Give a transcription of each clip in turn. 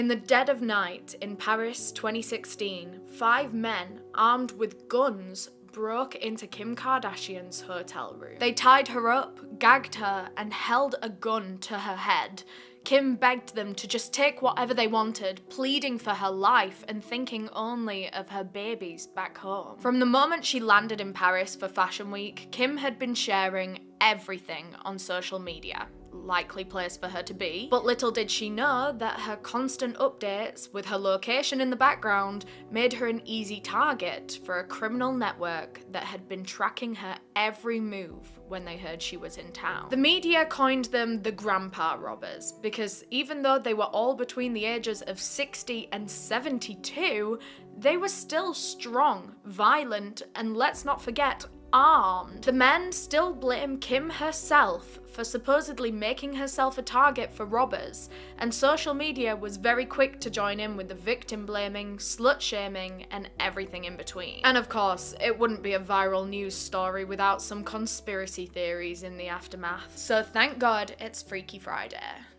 In the dead of night in Paris 2016, 5 men armed with guns broke into Kim Kardashian's hotel room. They tied her up, gagged her, and held a gun to her head. Kim begged them to just take whatever they wanted, pleading for her life and thinking only of her babies back home. From the moment she landed in Paris for Fashion Week, Kim had been sharing everything on social media. Likely place for her to be, but little did she know that her constant updates with her location in the background made her an easy target for a criminal network that had been tracking her every move when they heard she was in town. The media coined them the grandpa robbers because even though they were all between the ages of 60 and 72, they were still strong, violent, and let's not forget, armed. The men still blame Kim herself for supposedly making herself a target for robbers, and social media was very quick to join in with the victim blaming, slut shaming, and everything in between. And of course, it wouldn't be a viral news story without some conspiracy theories in the aftermath. So thank God it's Freaky Friday.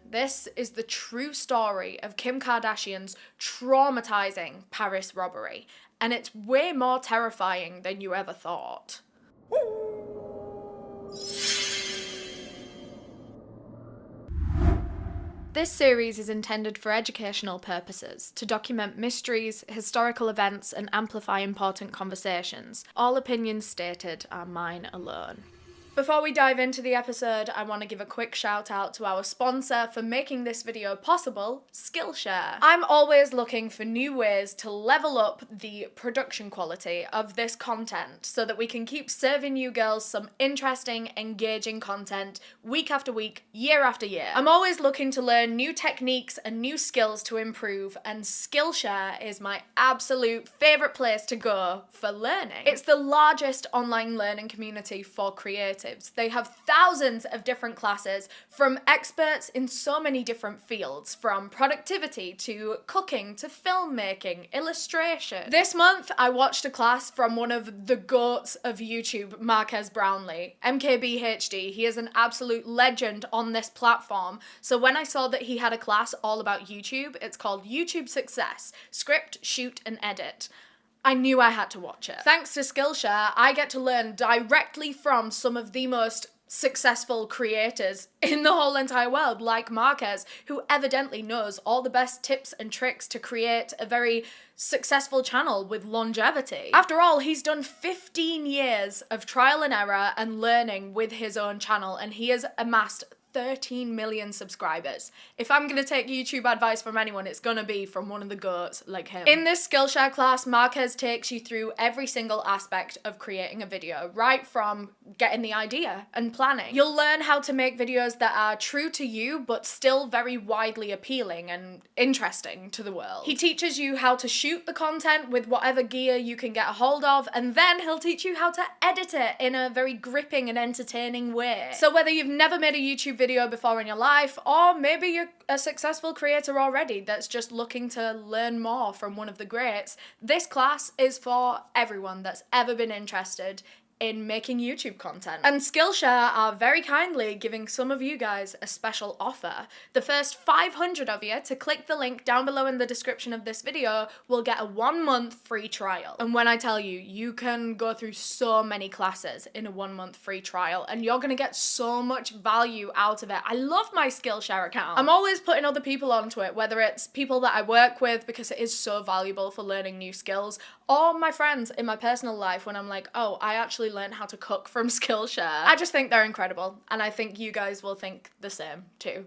This is the true story of Kim Kardashian's traumatizing Paris robbery, and it's way more terrifying than you ever thought. This series is intended for educational purposes, to document mysteries, historical events, and amplify important conversations. All opinions stated are mine alone. Before we dive into the episode, I want to give a quick shout out to our sponsor for making this video possible, Skillshare. I'm always looking for new ways to level up the production quality of this content so that we can keep serving you girls some interesting, engaging content week after week, year after year. I'm always looking to learn new techniques and new skills to improve, and Skillshare is my absolute favourite place to go for learning. It's the largest online learning community for creators. They have thousands of different classes from experts in so many different fields, from productivity to cooking to filmmaking, illustration. This month, I watched a class from one of the goats of YouTube, Marques Brownlee, MKBHD. He is an absolute legend on this platform. So when I saw that he had a class all about YouTube, it's called YouTube Success, Script, Shoot, and Edit. I knew I had to watch it. Thanks to Skillshare, I get to learn directly from some of the most successful creators in the whole entire world, like Marques, who evidently knows all the best tips and tricks to create a very successful channel with longevity. After all, he's done 15 years of trial and error and learning with his own channel, and he has amassed 13 million subscribers. If I'm gonna take YouTube advice from anyone, it's gonna be from one of the goats like him. In this Skillshare class, Marques takes you through every single aspect of creating a video, right from getting the idea and planning. You'll learn how to make videos that are true to you, but still very widely appealing and interesting to the world. He teaches you how to shoot the content with whatever gear you can get a hold of, and then he'll teach you how to edit it in a very gripping and entertaining way. So whether you've never made a YouTube video before in your life, or maybe you're a successful creator already that's just looking to learn more from one of the greats, this class is for everyone that's ever been interested in making YouTube content. And Skillshare are very kindly giving some of you guys a special offer. The first 500 of you to click the link down below in the description of this video will get a 1-month free trial. And when I tell you, you can go through so many classes in a 1-month free trial, and you're gonna get so much value out of it. I love my Skillshare account. I'm always putting other people onto it, whether it's people that I work with because it is so valuable for learning new skills, or my friends in my personal life when I'm like, oh, I actually learned how to cook from Skillshare. I just think they're incredible, and I think you guys will think the same too.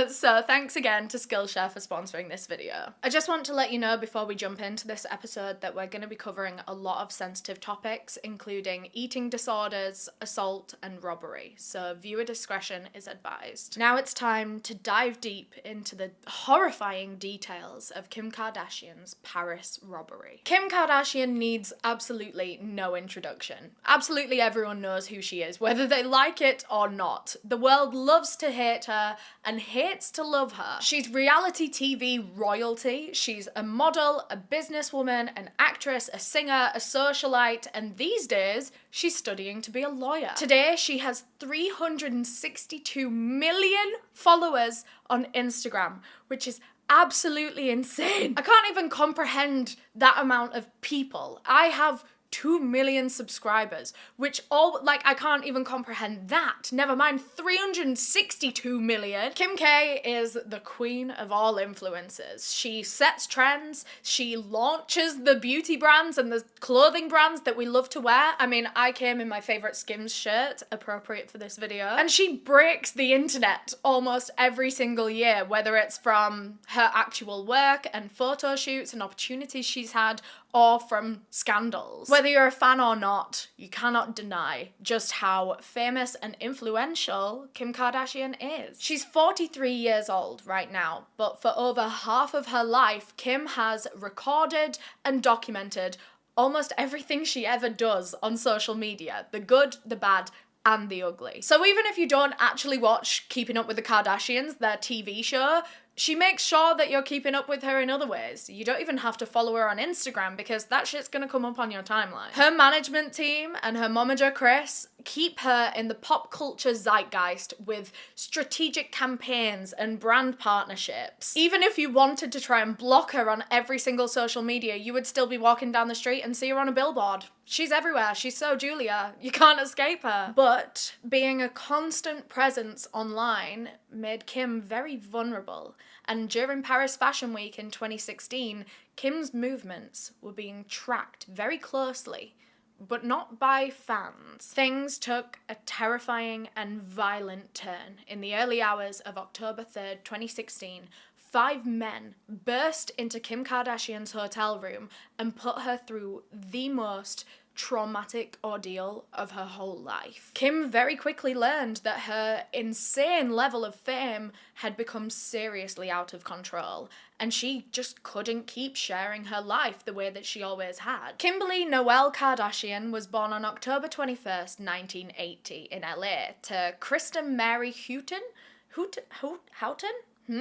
So thanks again to Skillshare for sponsoring this video. I just want to let you know before we jump into this episode that we're going to be covering a lot of sensitive topics, including eating disorders, assault, and robbery, so viewer discretion is advised. Now it's time to dive deep into the horrifying details of Kim Kardashian's Paris robbery. Kim Kardashian needs absolutely no introduction. Absolutely everyone knows who she is, whether they like it or not. The world loves to hate her and hates to love her. She's reality TV royalty. She's a model, a businesswoman, an actress, a singer, a socialite, and these days, she's studying to be a lawyer. Today, she has 362 million followers on Instagram, which is absolutely insane. I can't even comprehend that amount of people. I have 2 million subscribers, which I can't even comprehend that. Never mind 362 million. Kim K is the queen of all influencers. She sets trends, she launches the beauty brands and the clothing brands that we love to wear. I mean, I came in my favorite Skims shirt, appropriate for this video, and she breaks the internet almost every single year, whether it's from her actual work and photo shoots and opportunities she's had, or from scandals. Whether you're a fan or not, you cannot deny just how famous and influential Kim Kardashian is. She's 43 years old right now, but for over half of her life, Kim has recorded and documented almost everything she ever does on social media. The good, the bad, and the ugly. So even if you don't actually watch Keeping Up with the Kardashians, their TV show, she makes sure that you're keeping up with her in other ways. You don't even have to follow her on Instagram because that shit's gonna come up on your timeline. Her management team and her momager Chris keep her in the pop culture zeitgeist with strategic campaigns and brand partnerships. Even if you wanted to try and block her on every single social media, you would still be walking down the street and see her on a billboard. She's everywhere. She's so Julia. You can't escape her. But being a constant presence online made Kim very vulnerable. And during Paris Fashion Week in 2016, Kim's movements were being tracked very closely, but not by fans. Things took a terrifying and violent turn. In the early hours of October 3rd, 2016, 5 men burst into Kim Kardashian's hotel room and put her through the most traumatic ordeal of her whole life. Kim very quickly learned that her insane level of fame had become seriously out of control, and she just couldn't keep sharing her life the way that she always had. Kimberly Noelle Kardashian was born on October 21st, 1980 in LA to Kristen Mary Houghton?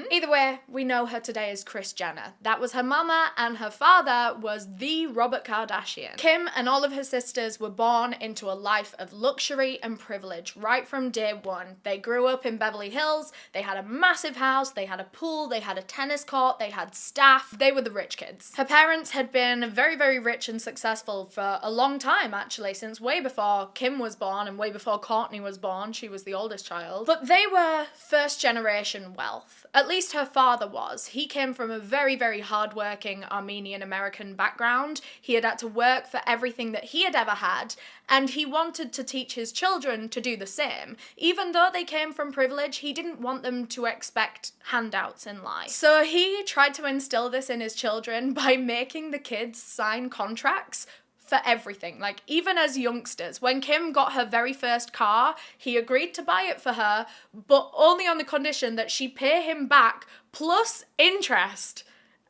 Either way, we know her today as Kris Jenner. That was her mama, and her father was the Robert Kardashian. Kim and all of her sisters were born into a life of luxury and privilege right from day one. They grew up in Beverly Hills, they had a massive house, they had a pool, they had a tennis court, they had staff. They were the rich kids. Her parents had been very, very rich and successful for a long time, actually, since way before Kim was born and way before Kourtney was born. She was the oldest child. But they were first generation wealth. At least her father was. He came from a very, very hardworking Armenian-American background. He had to work for everything that he had ever had, and he wanted to teach his children to do the same. Even though they came from privilege, he didn't want them to expect handouts in life. So he tried to instill this in his children by making the kids sign contracts for everything. Like, even as youngsters, when Kim got her very first car, he agreed to buy it for her, but only on the condition that she pay him back plus interest.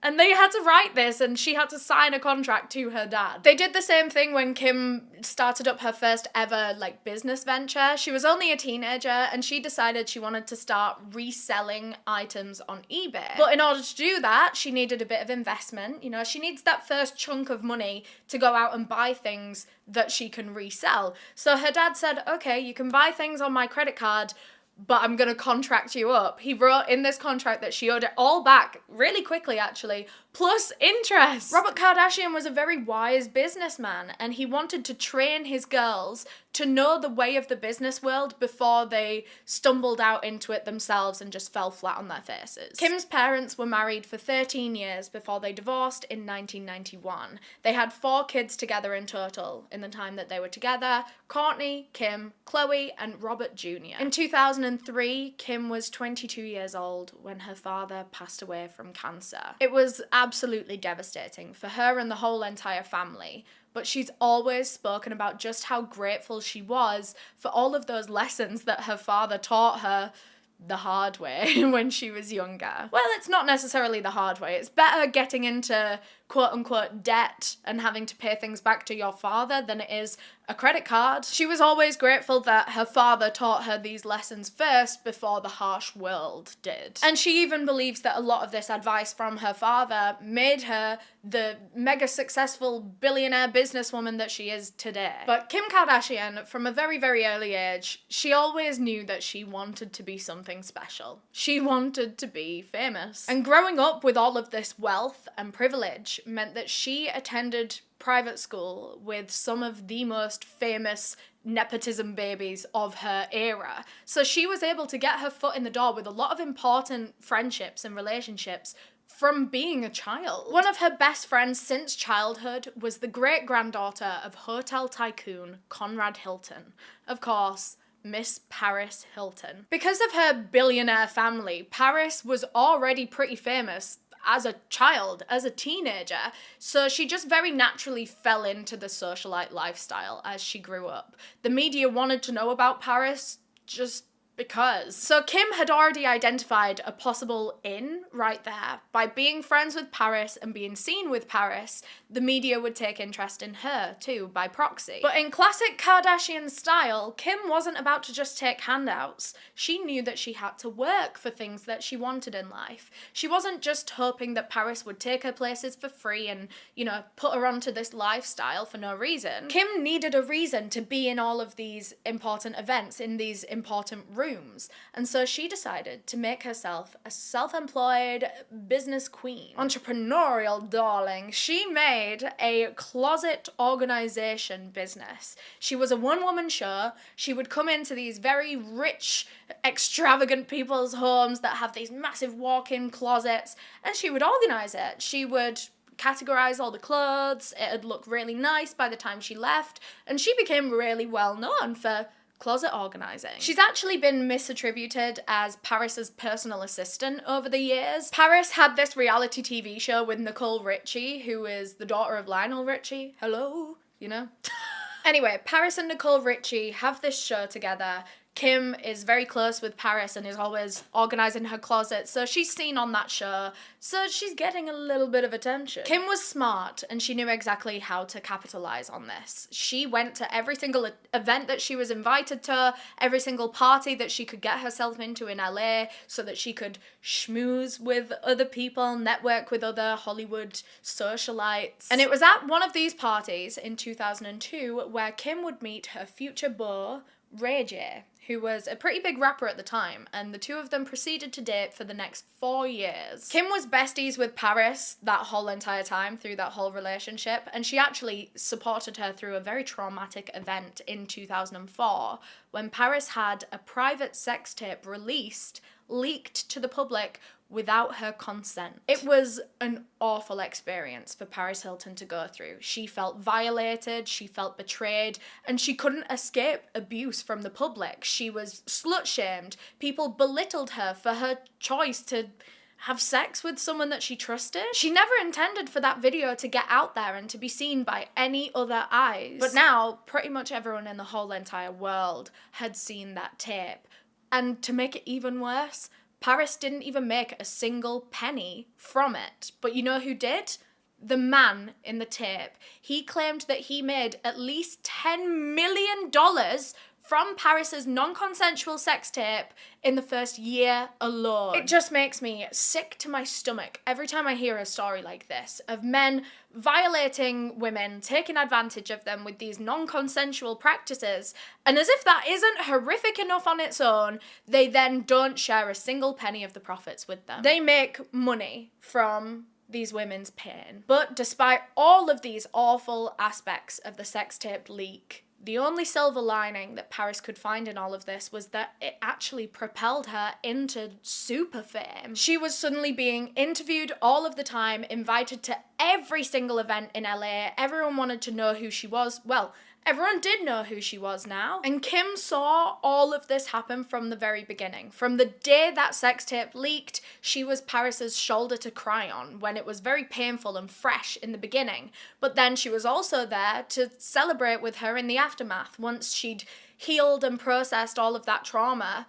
And they had to write this, and she had to sign a contract to her dad. They did the same thing when Kim started up her first ever, business venture. She was only a teenager, and she decided she wanted to start reselling items on eBay. But in order to do that, she needed a bit of investment. You know, she needs that first chunk of money to go out and buy things that she can resell. So her dad said, okay, you can buy things on my credit card, but I'm gonna contract you up. He wrote in this contract that she owed it all back really quickly, actually, plus interest. Robert Kardashian was a very wise businessman, and he wanted to train his girls to know the way of the business world before they stumbled out into it themselves and just fell flat on their faces. Kim's parents were married for 13 years before they divorced in 1991. They had 4 kids together in total in the time that they were together: Kourtney, Kim, Khloe, and Robert Jr. In 2003, Kim was 22 years old when her father passed away from cancer. It was absolutely devastating for her and the whole entire family, but she's always spoken about just how grateful she was for all of those lessons that her father taught her the hard way when she was younger. Well, it's not necessarily the hard way. It's better getting into quote-unquote debt and having to pay things back to your father than it is a credit card. She was always grateful that her father taught her these lessons first before the harsh world did. And she even believes that a lot of this advice from her father made her the mega successful billionaire businesswoman that she is today. But Kim Kardashian, from a very, very early age, she always knew that she wanted to be something special. She wanted to be famous. And growing up with all of this wealth and privilege meant that she attended private school with some of the most famous nepotism babies of her era. So she was able to get her foot in the door with a lot of important friendships and relationships from being a child. One of her best friends since childhood was the great-granddaughter of hotel tycoon Conrad Hilton. Of course, Miss Paris Hilton. Because of her billionaire family, Paris was already pretty famous as a child, as a teenager, so she just very naturally fell into the socialite lifestyle as she grew up. The media wanted to know about Paris just because. So Kim had already identified a possible in right there. By being friends with Paris and being seen with Paris, the media would take interest in her too, by proxy. But in classic Kardashian style, Kim wasn't about to just take handouts. She knew that she had to work for things that she wanted in life. She wasn't just hoping that Paris would take her places for free and, put her onto this lifestyle for no reason. Kim needed a reason to be in all of these important events, in these important rooms, and so she decided to make herself a self-employed business queen. Entrepreneurial darling. She made a closet organization business. She was a one-woman show. She would come into these very rich, extravagant people's homes that have these massive walk-in closets, and she would organize it. She would categorize all the clothes. It'd look really nice by the time she left, and she became really well known for closet organizing. She's actually been misattributed as Paris's personal assistant over the years. Paris had this reality TV show with Nicole Richie, who is the daughter of Lionel Richie. Hello, Anyway, Paris and Nicole Richie have this show together. Kim is very close with Paris and is always organizing her closet, so she's seen on that show, so she's getting a little bit of attention. Kim was smart, and she knew exactly how to capitalize on this. She went to every single event that she was invited to, every single party that she could get herself into in LA, so that she could schmooze with other people, network with other Hollywood socialites. And it was at one of these parties in 2002 where Kim would meet her future beau, Ray J, who was a pretty big rapper at the time, and the two of them proceeded to date for the next 4 years. Kim was besties with Paris that whole entire time, through that whole relationship, and she actually supported her through a very traumatic event in 2004, when Paris had a private sex tape leaked to the public without her consent. It was an awful experience for Paris Hilton to go through. She felt violated, she felt betrayed, and she couldn't escape abuse from the public. She was slut-shamed. People belittled her for her choice to have sex with someone that she trusted. She never intended for that video to get out there and to be seen by any other eyes. But now, pretty much everyone in the whole entire world had seen that tape. And to make it even worse, Paris didn't even make a single penny from it. But you know who did? The man in the tape. He claimed that he made at least $10 million from Paris's non-consensual sex tape in the first year alone. It just makes me sick to my stomach every time I hear a story like this, of men violating women, taking advantage of them with these non-consensual practices, and as if that isn't horrific enough on its own, they then don't share a single penny of the profits with them. They make money from these women's pain. But despite all of these awful aspects of the sex tape leak, the only silver lining that Paris could find in all of this was that it actually propelled her into super fame. She was suddenly being interviewed all of the time, invited to every single event in LA. Everyone wanted to know who she was. Well, everyone did know who she was now. And Kim saw all of this happen from the very beginning. From the day that sex tape leaked, she was Paris's shoulder to cry on when it was very painful and fresh in the beginning. But then she was also there to celebrate with her in the aftermath. Once she'd healed and processed all of that trauma,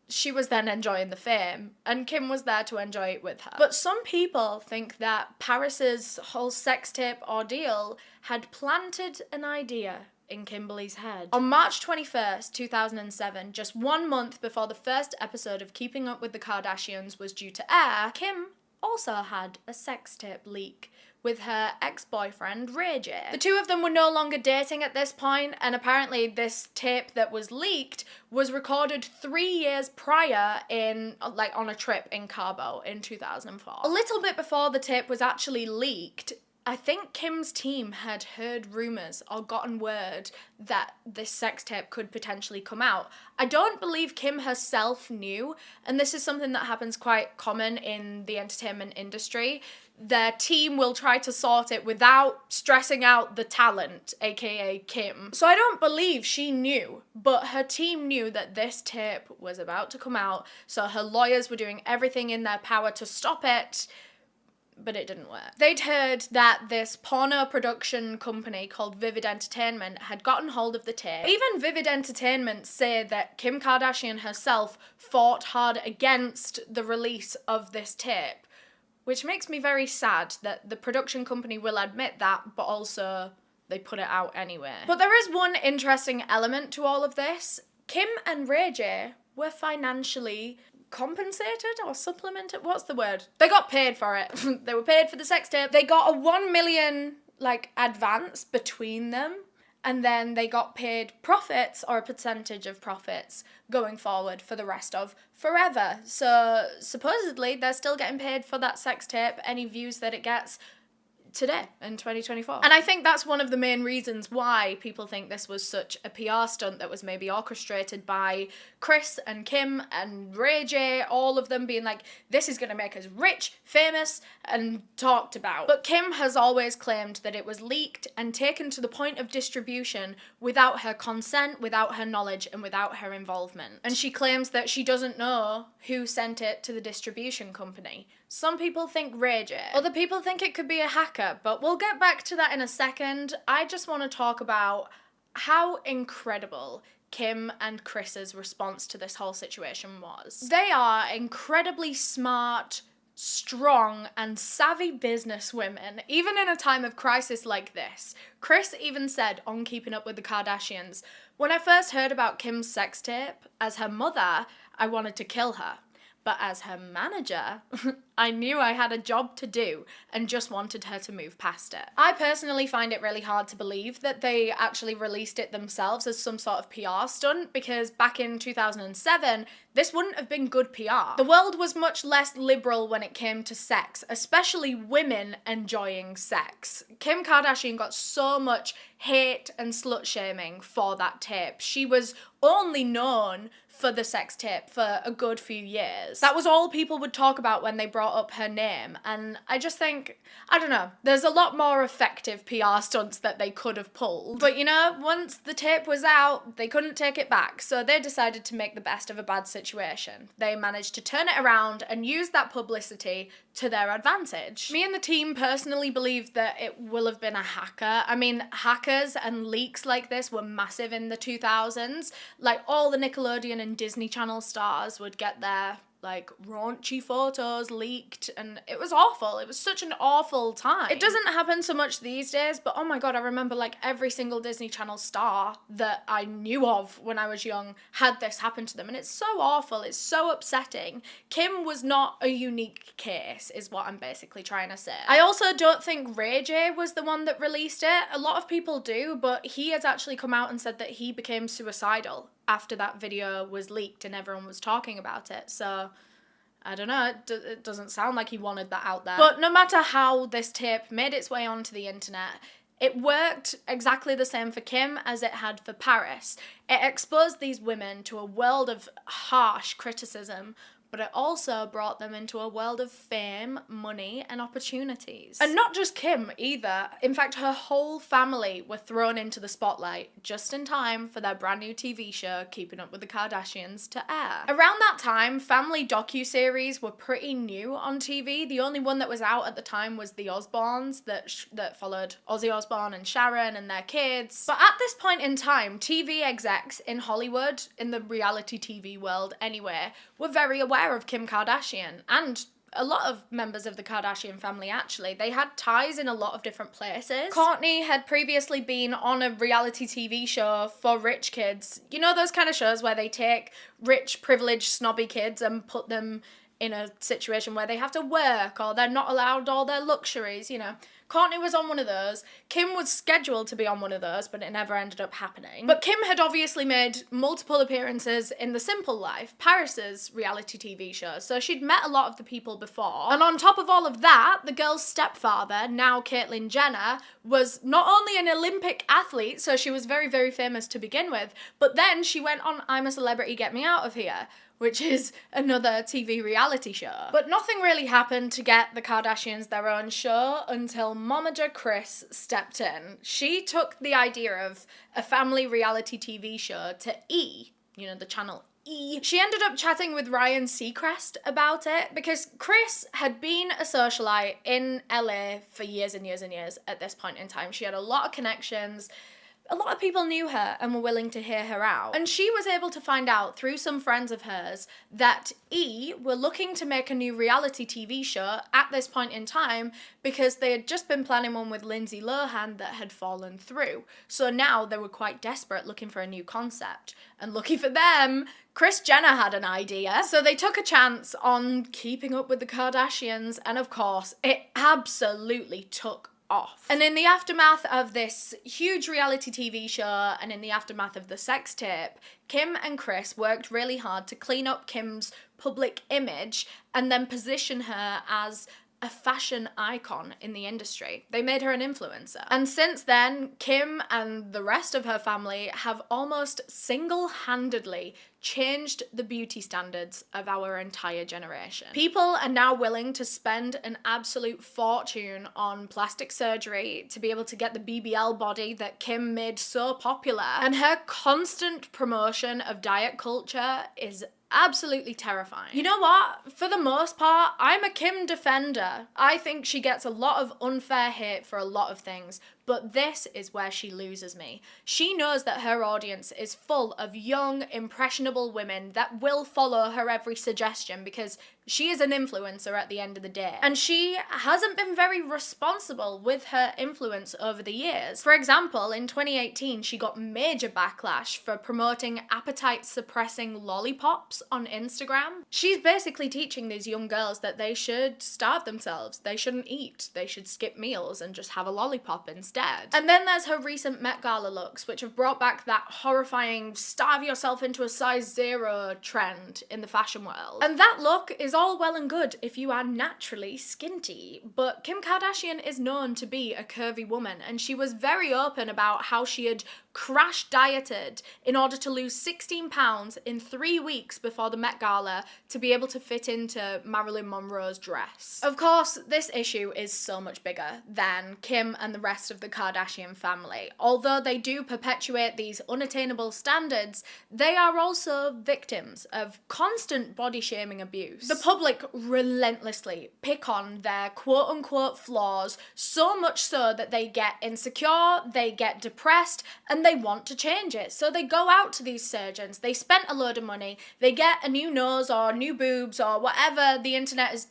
she was then enjoying the fame, and Kim was there to enjoy it with her. But some people think that Paris's whole sex tape ordeal had planted an idea in Kimberly's head. On March 21st, 2007, just 1 month before the first episode of Keeping Up with the Kardashians was due to air, Kim also had a sex tape leak with her ex-boyfriend Ray J. The two of them were no longer dating at this point, and apparently this tape that was leaked was recorded 3 years prior on a trip in Cabo in 2004. A little bit before the tape was actually leaked, I think Kim's team had heard rumours or gotten word that this sex tape could potentially come out. I don't believe Kim herself knew, and this is something that happens quite common in the entertainment industry. Their team will try to sort it without stressing out the talent, aka Kim. So I don't believe she knew, but her team knew that this tape was about to come out, so her lawyers were doing everything in their power to stop it. But it didn't work. They'd heard that this porno production company called Vivid Entertainment had gotten hold of the tape. Even Vivid Entertainment say that Kim Kardashian herself fought hard against the release of this tape, which makes me very sad that the production company will admit that, but also they put it out anyway. But there is one interesting element to all of this. Kim and Ray J were financially compensated or supplemented? What's the word? They got paid for it. They were paid for the sex tape. They got a 1 million advance between them, and then they got paid profits or a percentage of profits going forward for the rest of forever. So supposedly they're still getting paid for that sex tape, any views that it gets today in 2024. And I think that's one of the main reasons why people think this was such a PR stunt that was maybe orchestrated by Kris and Kim and Ray J, all of them being like, this is going to make us rich, famous, and talked about. But Kim has always claimed that it was leaked and taken to the point of distribution without her consent, without her knowledge, and without her involvement. And she claims that she doesn't know who sent it to the distribution company. Some people think Ray J. Other people think it could be a hacker, but we'll get back to that in a second. I just want to talk about how incredible Kim and Kris's response to this whole situation was. They are incredibly smart, strong, and savvy businesswomen, even in a time of crisis like this. Kris even said on Keeping Up with the Kardashians, "When I first heard about Kim's sex tape, as her mother, I wanted to kill her. But as her manager, I knew I had a job to do and just wanted her to move past it." I personally find it really hard to believe that they actually released it themselves as some sort of PR stunt, because back in 2007, this wouldn't have been good PR. The world was much less liberal when it came to sex, especially women enjoying sex. Kim Kardashian got so much hate and slut shaming for that tape. She was only known for the sex tape for a good few years. That was all people would talk about when they brought up her name, and I just think, I don't know, there's a lot more effective PR stunts that they could have pulled. But once the tape was out, they couldn't take it back, so they decided to make the best of a bad situation. They managed to turn it around and use that publicity to their advantage. Me and the team personally believe that it will have been a hacker. I mean, hackers and leaks like this were massive in the 2000s. All the Nickelodeon and Disney Channel stars would get their raunchy photos leaked, and it was awful. It was such an awful time. It doesn't happen so much these days, but oh my god, I remember every single Disney Channel star that I knew of when I was young had this happen to them, and it's so awful. It's so upsetting. Kim was not a unique case, is what I'm basically trying to say. I also don't think Ray J was the one that released it. A lot of people do, but he has actually come out and said that he became suicidal after that video was leaked and everyone was talking about it. So I don't know, it doesn't sound like he wanted that out there. But no matter how this tape made its way onto the internet, it worked exactly the same for Kim as it had for Paris. It exposed these women to a world of harsh criticism, but it also brought them into a world of fame, money, and opportunities. And not just Kim either. In fact, her whole family were thrown into the spotlight just in time for their brand new TV show, Keeping Up with the Kardashians, to air. Around that time, family docuseries were pretty new on TV. The only one that was out at the time was The Osbournes, that followed Ozzy Osbourne and Sharon and their kids. But at this point in time, TV execs in Hollywood, in the reality TV world anyway, were very aware of Kim Kardashian and a lot of members of the Kardashian family, actually. They had ties in a lot of different places. Kourtney had previously been on a reality TV show for rich kids. You know those kind of shows where they take rich, privileged, snobby kids and put them in a situation where they have to work or they're not allowed all their luxuries, you know. Kourtney was on one of those. Kim was scheduled to be on one of those, but it never ended up happening. But Kim had obviously made multiple appearances in The Simple Life, Paris's reality TV show, so she'd met a lot of the people before. And on top of all of that, the girl's stepfather, now Caitlyn Jenner, was not only an Olympic athlete, so she was very, very famous to begin with, but then she went on I'm a Celebrity, Get Me Out of Here, which is another TV reality show. But nothing really happened to get the Kardashians their own show until Momager Kris stepped in. She took the idea of a family reality TV show to E, you know, the channel E. She ended up chatting with Ryan Seacrest about it because Kris had been a socialite in LA for years and years and years at this point in time. She had a lot of connections. A lot of people knew her and were willing to hear her out. And she was able to find out through some friends of hers that E were looking to make a new reality TV show at this point in time because they had just been planning one with Lindsay Lohan that had fallen through. So now they were quite desperate looking for a new concept. And lucky for them, Kris Jenner had an idea. So they took a chance on keeping up with the Kardashians, and of course, it absolutely took off. And in the aftermath of this huge reality TV show and in the aftermath of the sex tape, Kim and Kris worked really hard to clean up Kim's public image and then position her as a fashion icon in the industry. They made her an influencer. And since then, Kim and the rest of her family have almost single-handedly changed the beauty standards of our entire generation. People are now willing to spend an absolute fortune on plastic surgery to be able to get the BBL body that Kim made so popular. And her constant promotion of diet culture is absolutely terrifying. You know what? For the most part, I'm a Kim defender. I think she gets a lot of unfair hate for a lot of things, but this is where she loses me. She knows that her audience is full of young, impressionable women that will follow her every suggestion because she is an influencer at the end of the day. And she hasn't been very responsible with her influence over the years. For example, in 2018, she got major backlash for promoting appetite-suppressing lollipops on Instagram. She's basically teaching these young girls that they should starve themselves, they shouldn't eat, they should skip meals and just have a lollipop instead. And then there's her recent Met Gala looks, which have brought back that horrifying starve yourself into a size 0 trend in the fashion world. And that look is all well and good if you are naturally skinty, but Kim Kardashian is known to be a curvy woman, and she was very open about how she had crash dieted in order to lose 16 pounds in 3 weeks before the Met Gala to be able to fit into Marilyn Monroe's dress. Of course, this issue is so much bigger than Kim and the rest of the Kardashian family. Although they do perpetuate these unattainable standards, they are also victims of constant body shaming abuse. The public relentlessly pick on their quote-unquote flaws, so much so that they get insecure, they get depressed, and they want to change it. So they go out to these surgeons, they spent a load of money, they get a new nose or new boobs or whatever the internet is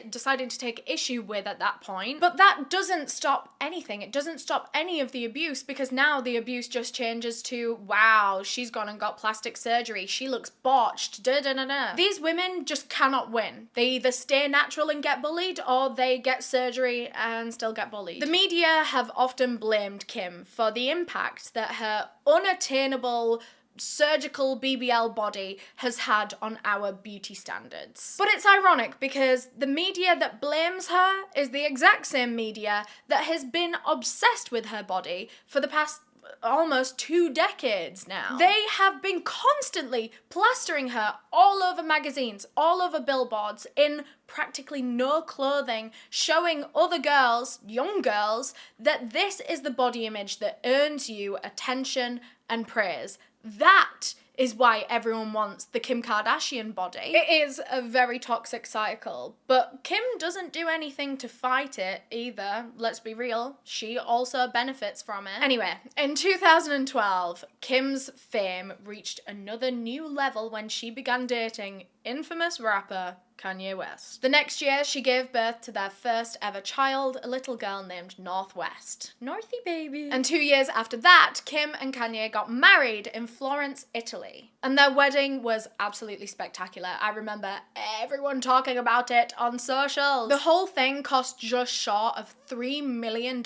deciding to take issue with at that point. But that doesn't stop anything. It doesn't stop any of the abuse, because now the abuse just changes to, wow, she's gone and got plastic surgery, she looks botched, da-da-da-da. These women just cannot win. They either stay natural and get bullied, or they get surgery and still get bullied. The media have often blamed Kim for the impact that her unattainable surgical BBL body has had on our beauty standards. But it's ironic because the media that blames her is the exact same media that has been obsessed with her body for the past almost 2 decades now. They have been constantly plastering her all over magazines, all over billboards, in practically no clothing, showing other girls, young girls, that this is the body image that earns you attention and praise. That is why everyone wants the Kim Kardashian body. It is a very toxic cycle, but Kim doesn't do anything to fight it either. Let's be real, she also benefits from it. Anyway, in 2012, Kim's fame reached another new level when she began dating infamous rapper Kanye West. The next year, she gave birth to their first ever child, a little girl named Northwest. Northy baby. And 2 years after that, Kim and Kanye got married in Florence, Italy. And their wedding was absolutely spectacular. I remember everyone talking about it on socials. The whole thing cost just short of $3 million.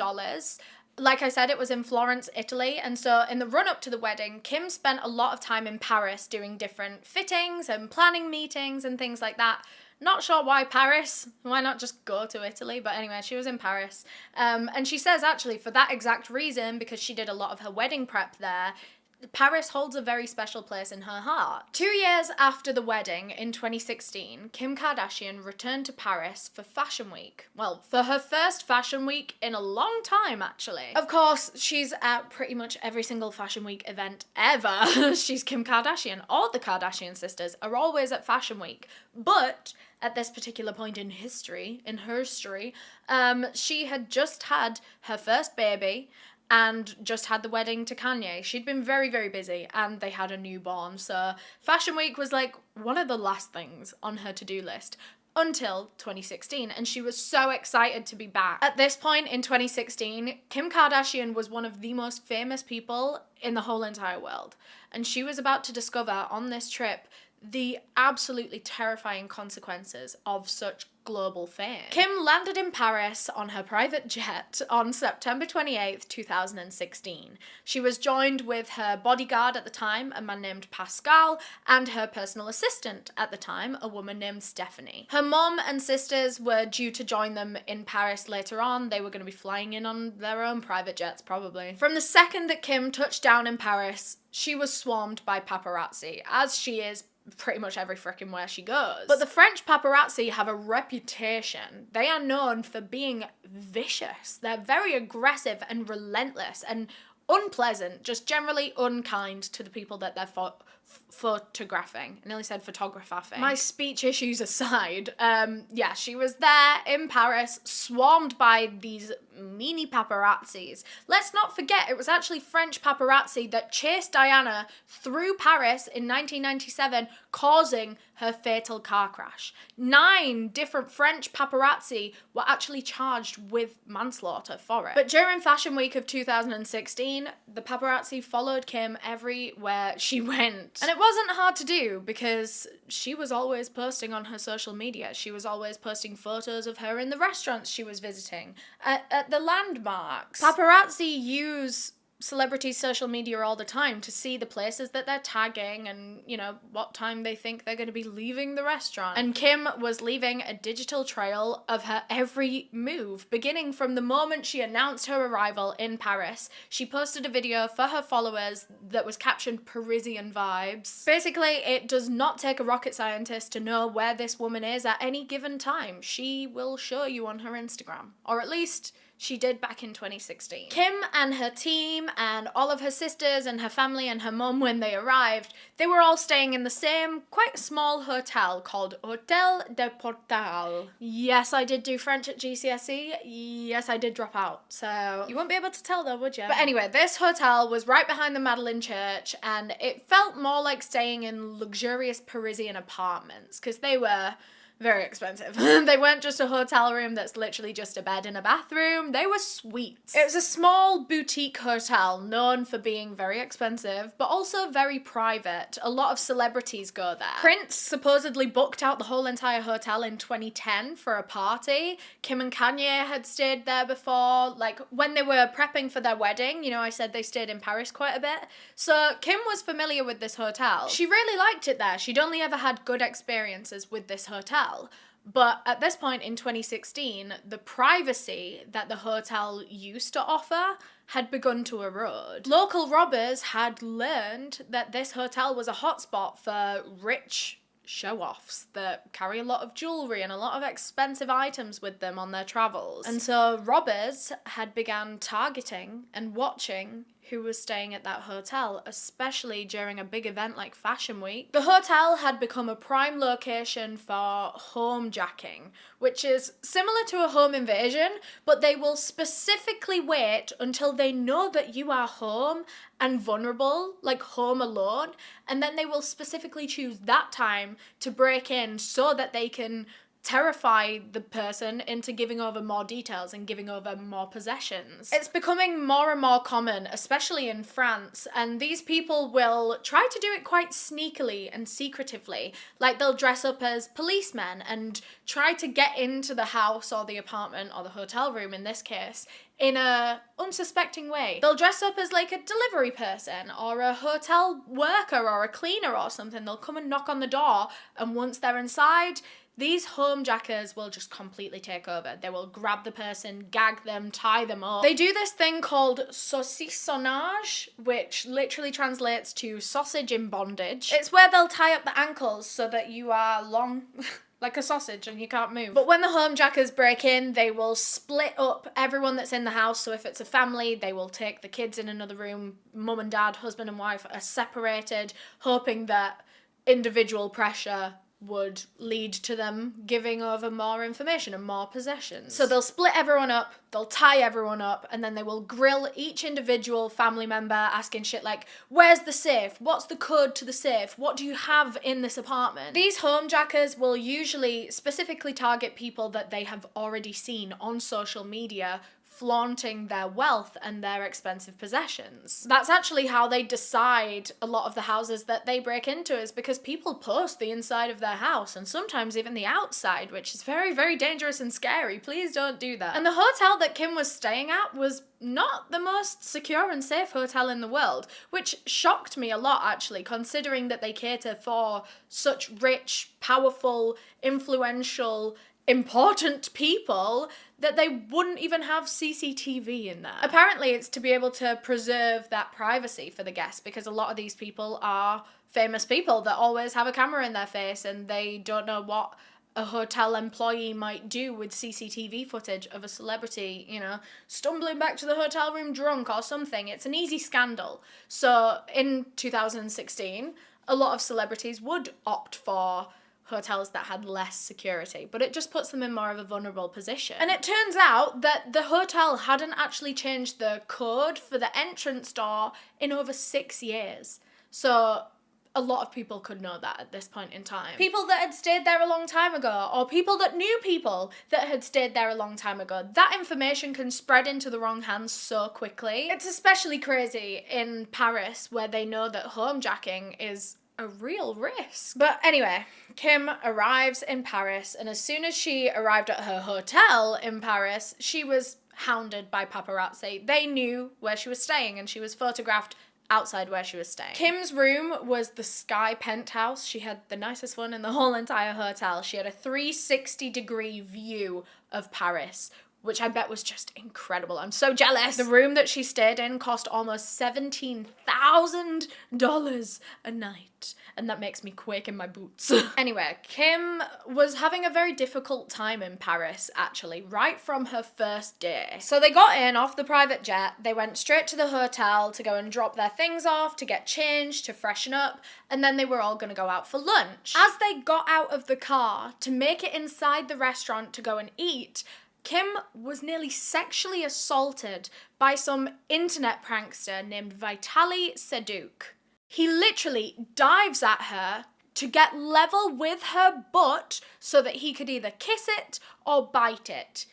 Like I said, it was in Florence, Italy, and so in the run-up to the wedding, Kim spent a lot of time in Paris doing different fittings and planning meetings and things like that. Not sure why Paris, why not just go to Italy, but anyway, she was in Paris. And she says actually for that exact reason, because she did a lot of her wedding prep there, Paris holds a very special place in her heart. 2 years after the wedding, in 2016, Kim Kardashian returned to Paris for Fashion Week. Well, for her first Fashion Week in a long time, actually. Of course, she's at pretty much every single Fashion Week event ever. She's Kim Kardashian. All the Kardashian sisters are always at Fashion Week. But at this particular point in history, she had just had her first baby, and just had the wedding to Kanye. She'd been very, very busy, and they had a newborn, so Fashion Week was like one of the last things on her to-do list until 2016, and she was so excited to be back. At this point in 2016, Kim Kardashian was one of the most famous people in the whole entire world, and she was about to discover on this trip the absolutely terrifying consequences of such global fame. Kim landed in Paris on her private jet on September 28th, 2016. She was joined with her bodyguard at the time, a man named Pascal, and her personal assistant at the time, a woman named Stephanie. Her mom and sisters were due to join them in Paris later on. They were going to be flying in on their own private jets, probably. From the second that Kim touched down in Paris, she was swarmed by paparazzi, as she is pretty much every frickin' where she goes. But the French paparazzi have a reputation. They are known for being vicious. They're very aggressive and relentless and unpleasant, just generally unkind to the people that they're photographing. I nearly said photographing. My speech issues aside, yeah, she was there in Paris, swarmed by these meanie paparazzis. Let's not forget, it was actually French paparazzi that chased Diana through Paris in 1997, causing her fatal car crash. 9 different French paparazzi were actually charged with manslaughter for it. But during Fashion Week of 2016, the paparazzi followed Kim everywhere she went. And it wasn't hard to do because she was always posting on her social media. She was always posting photos of her in the restaurants she was visiting, at the landmarks. Paparazzi use celebrities' social media all the time to see the places that they're tagging and, you know, what time they think they're going to be leaving the restaurant. And Kim was leaving a digital trail of her every move, beginning from the moment she announced her arrival in Paris. She posted a video for her followers that was captioned Parisian vibes. Basically, it does not take a rocket scientist to know where this woman is at any given time. She will show you on her Instagram, or at least she did back in 2016. Kim and her team and all of her sisters and her family and her mum, when they arrived, they were all staying in the same quite small hotel called Hôtel de Portal. Yes, I did do French at GCSE. Yes, I did drop out. So you won't be able to tell though, would you? But anyway, this hotel was right behind the Madeleine Church, and it felt more like staying in luxurious Parisian apartments because they were very expensive. They weren't just a hotel room that's literally just a bed and a bathroom. They were suites. It was a small boutique hotel known for being very expensive, but also very private. A lot of celebrities go there. Prince supposedly booked out the whole entire hotel in 2010 for a party. Kim and Kanye had stayed there before. Like, when they were prepping for their wedding, you know, I said they stayed in Paris quite a bit. So Kim was familiar with this hotel. She really liked it there. She'd only ever had good experiences with this hotel. But at this point in 2016, the privacy that the hotel used to offer had begun to erode. Local robbers had learned that this hotel was a hotspot for rich show-offs that carry a lot of jewellery and a lot of expensive items with them on their travels. And so robbers had begun targeting and watching who was staying at that hotel, especially during a big event like Fashion Week. The hotel had become a prime location for homejacking, which is similar to a home invasion, but they will specifically wait until they know that you are home and vulnerable, like home alone, and then they will specifically choose that time to break in so that they can terrify the person into giving over more details and giving over more possessions. It's becoming more and more common, especially in France, and these people will try to do it quite sneakily and secretively. Like, they'll dress up as policemen and try to get into the house or the apartment or the hotel room in this case in a unsuspecting way. They'll dress up as like a delivery person or a hotel worker or a cleaner or something. They'll come and knock on the door, and once they're inside, these homejackers will just completely take over. They will grab the person, gag them, tie them up. They do this thing called saucissonnage, which literally translates to sausage in bondage. It's where they'll tie up the ankles so that you are long like a sausage and you can't move. But when the homejackers break in, they will split up everyone that's in the house. So if it's a family, they will take the kids in another room. Mum and dad, husband and wife are separated, hoping that individual pressure would lead to them giving over more information and more possessions. So they'll split everyone up, they'll tie everyone up, and then they will grill each individual family member, asking shit like, where's the safe? What's the code to the safe? What do you have in this apartment? These homejackers will usually specifically target people that they have already seen on social media flaunting their wealth and their expensive possessions. That's actually how they decide a lot of the houses that they break into, is because people post the inside of their house and sometimes even the outside, which is very, very dangerous and scary. Please don't do that. And the hotel that Kim was staying at was not the most secure and safe hotel in the world, which shocked me a lot actually, considering that they cater for such rich, powerful, influential, important people that they wouldn't even have CCTV in there. Apparently it's to be able to preserve that privacy for the guests, because a lot of these people are famous people that always have a camera in their face and they don't know what a hotel employee might do with CCTV footage of a celebrity, you know, stumbling back to the hotel room drunk or something. It's an easy scandal. So in 2016, a lot of celebrities would opt for hotels that had less security, but it just puts them in more of a vulnerable position. And it turns out that the hotel hadn't actually changed the code for the entrance door in over 6 years. So a lot of people could know that at this point in time. People that had stayed there a long time ago, or people that knew people that had stayed there a long time ago. That information can spread into the wrong hands so quickly. It's especially crazy in Paris, where they know that homejacking is a real risk. But anyway, Kim arrives in Paris, and as soon as she arrived at her hotel in Paris, she was hounded by paparazzi. They knew where she was staying, and she was photographed outside where she was staying. Kim's room was the sky penthouse. She had the nicest one in the whole entire hotel. She had a 360-degree view of Paris, which I bet was just incredible. I'm so jealous. The room that she stayed in cost almost $17,000 a night, and that makes me quake in my boots. Anyway, Kim was having a very difficult time in Paris, actually, right from her first day. So they got in off the private jet, they went straight to the hotel to go and drop their things off, to get changed, to freshen up, and then they were all gonna go out for lunch. As they got out of the car to make it inside the restaurant to go and eat, Kim was nearly sexually assaulted by some internet prankster named Vitaly Seduk. He literally dives at her to get level with her butt so that he could either kiss it or bite it.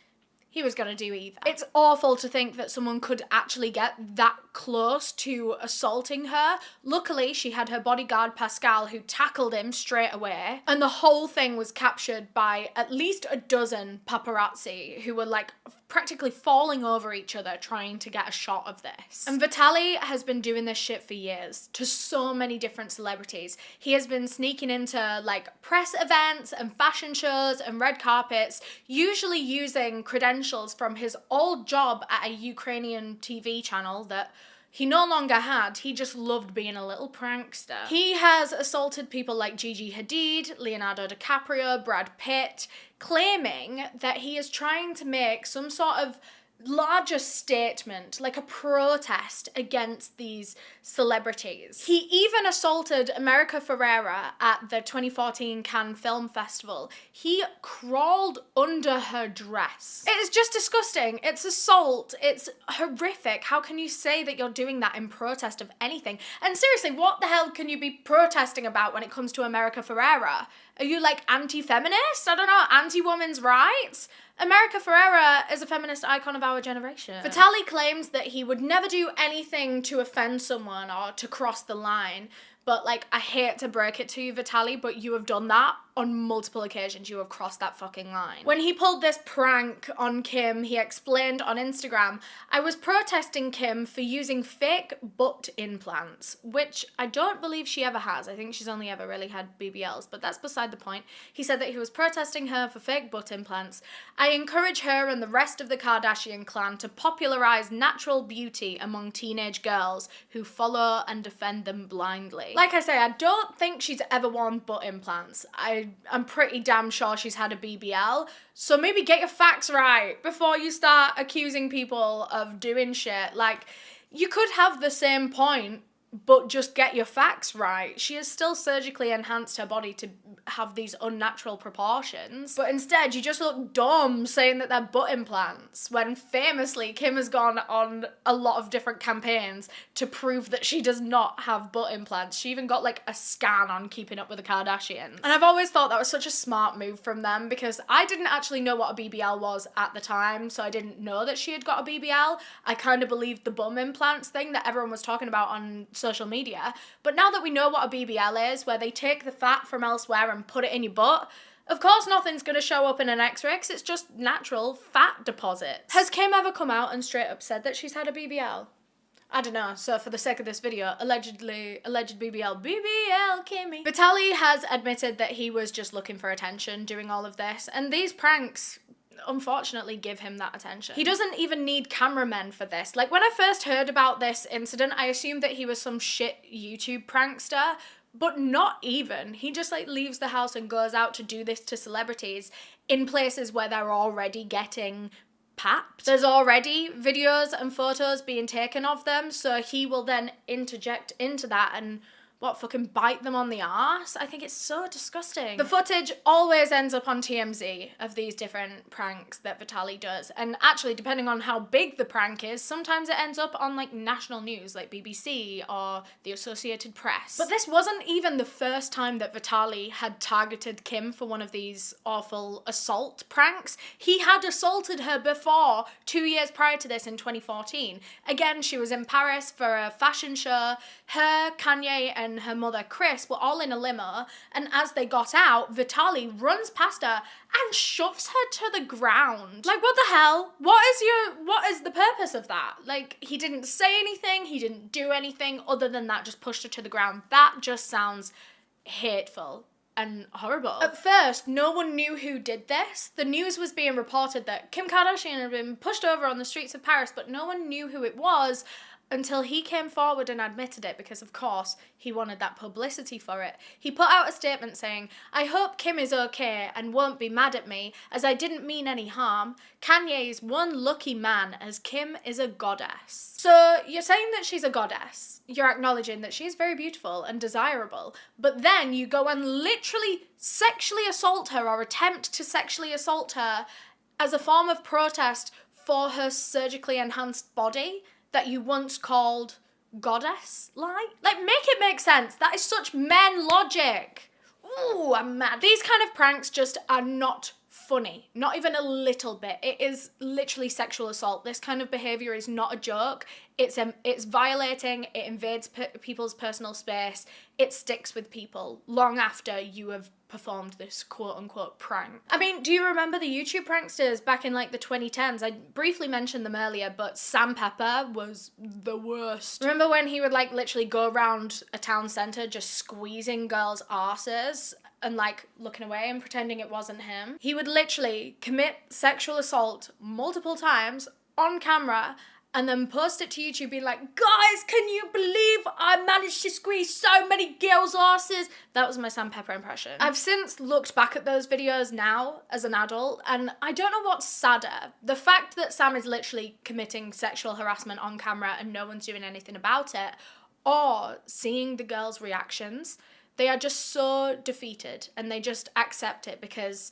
He was gonna do either. It's awful to think that someone could actually get that close to assaulting her. Luckily, she had her bodyguard Pascal, who tackled him straight away. And the whole thing was captured by at least a dozen paparazzi who were like practically falling over each other trying to get a shot of this. And Vitaly has been doing this shit for years to so many different celebrities. He has been sneaking into like press events and fashion shows and red carpets, usually using credentials from his old job at a Ukrainian TV channel that he no longer had. He just loved being a little prankster. He has assaulted people like Gigi Hadid, Leonardo DiCaprio, Brad Pitt, claiming that he is trying to make some sort of larger statement, like a protest against these celebrities. He even assaulted America Ferrera at the 2014 Cannes Film Festival. He crawled under her dress. It is just disgusting. It's assault. It's horrific. How can you say that you're doing that in protest of anything? And seriously, what the hell can you be protesting about when it comes to America Ferrera? Are you like anti-feminist? I don't know, anti-women's rights? America Ferrera is a feminist icon of our generation. Vitaly claims that he would never do anything to offend someone or to cross the line. But, like, I hate to break it to you, Vitaly, but you have done that on multiple occasions. You have crossed that fucking line. When he pulled this prank on Kim, he explained on Instagram, "I was protesting Kim for using fake butt implants," which I don't believe she ever has. I think she's only ever really had BBLs, but that's beside the point. He said that he was protesting her for fake butt implants. "I encourage her and the rest of the Kardashian clan to popularize natural beauty among teenage girls who follow and defend them blindly." Like I say, I don't think she's ever worn butt implants. I'm pretty damn sure she's had a BBL. So maybe get your facts right before you start accusing people of doing shit. Like, you could have the same point, but just get your facts right. She has still surgically enhanced her body to have these unnatural proportions. But instead, you just look dumb saying that they're butt implants, when famously Kim has gone on a lot of different campaigns to prove that she does not have butt implants. She even got like a scan on Keeping Up with the Kardashians. And I've always thought that was such a smart move from them, because I didn't actually know what a BBL was at the time, so I didn't know that she had got a BBL. I kind of believed the bum implants thing that everyone was talking about on social media. But now that we know what a BBL is, where they take the fat from elsewhere and put it in your butt, of course nothing's going to show up in an x-ray, because it's just natural fat deposits. Has Kim ever come out and straight up said that she's had a BBL? I don't know, so for the sake of this video, alleged BBL Kimmy. Vitaly has admitted that he was just looking for attention doing all of this, and these pranks unfortunately give him that attention. He doesn't even need cameramen for this. Like, when I first heard about this incident, I assumed that he was some shit YouTube prankster, but not even. He just like leaves the house and goes out to do this to celebrities in places where they're already getting papped. There's already videos and photos being taken of them, so he will then interject into that and fucking bite them on the arse? I think it's so disgusting. The footage always ends up on TMZ of these different pranks that Vitaly does. And actually, depending on how big the prank is, sometimes it ends up on like national news, like BBC or the Associated Press. But this wasn't even the first time that Vitaly had targeted Kim for one of these awful assault pranks. He had assaulted her before, 2 years prior to this in 2014. Again, she was in Paris for a fashion show. Her, Kanye, and her mother Chris were all in a limo, and as they got out, Vitaly runs past her and shoves her to the ground. Like, what the hell? What is the purpose of that? Like, he didn't say anything, he didn't do anything other than that, just pushed her to the ground. That just sounds hateful and horrible. At first, no one knew who did this. The news was being reported that Kim Kardashian had been pushed over on the streets of Paris, but no one knew who it was until he came forward and admitted it, because of course he wanted that publicity for it. He put out a statement saying, "I hope Kim is okay and won't be mad at me, as I didn't mean any harm. Kanye's one lucky man, as Kim is a goddess." So you're saying that she's a goddess. You're acknowledging that she's very beautiful and desirable, but then you go and literally sexually assault her or attempt to sexually assault her as a form of protest for her surgically enhanced body that you once called goddess-like? Like, make it make sense. That is such men logic. Ooh, I'm mad. These kind of pranks just are not funny. Not even a little bit. It is literally sexual assault. This kind of behavior is not a joke. It's violating, it invades people's personal space, it sticks with people long after you have performed this quote-unquote prank. I mean, do you remember the YouTube pranksters back in like the 2010s? I briefly mentioned them earlier, but Sam Pepper was the worst. Remember when he would like literally go around a town centre just squeezing girls' arses and like looking away and pretending it wasn't him? He would literally commit sexual assault multiple times on camera and then post it to YouTube being like, guys, can you believe I managed to squeeze so many girls' asses? That was my Sam Pepper impression. I've since looked back at those videos now as an adult, and I don't know what's sadder. The fact that Sam is literally committing sexual harassment on camera and no one's doing anything about it, or seeing the girls' reactions. They are just so defeated and they just accept it because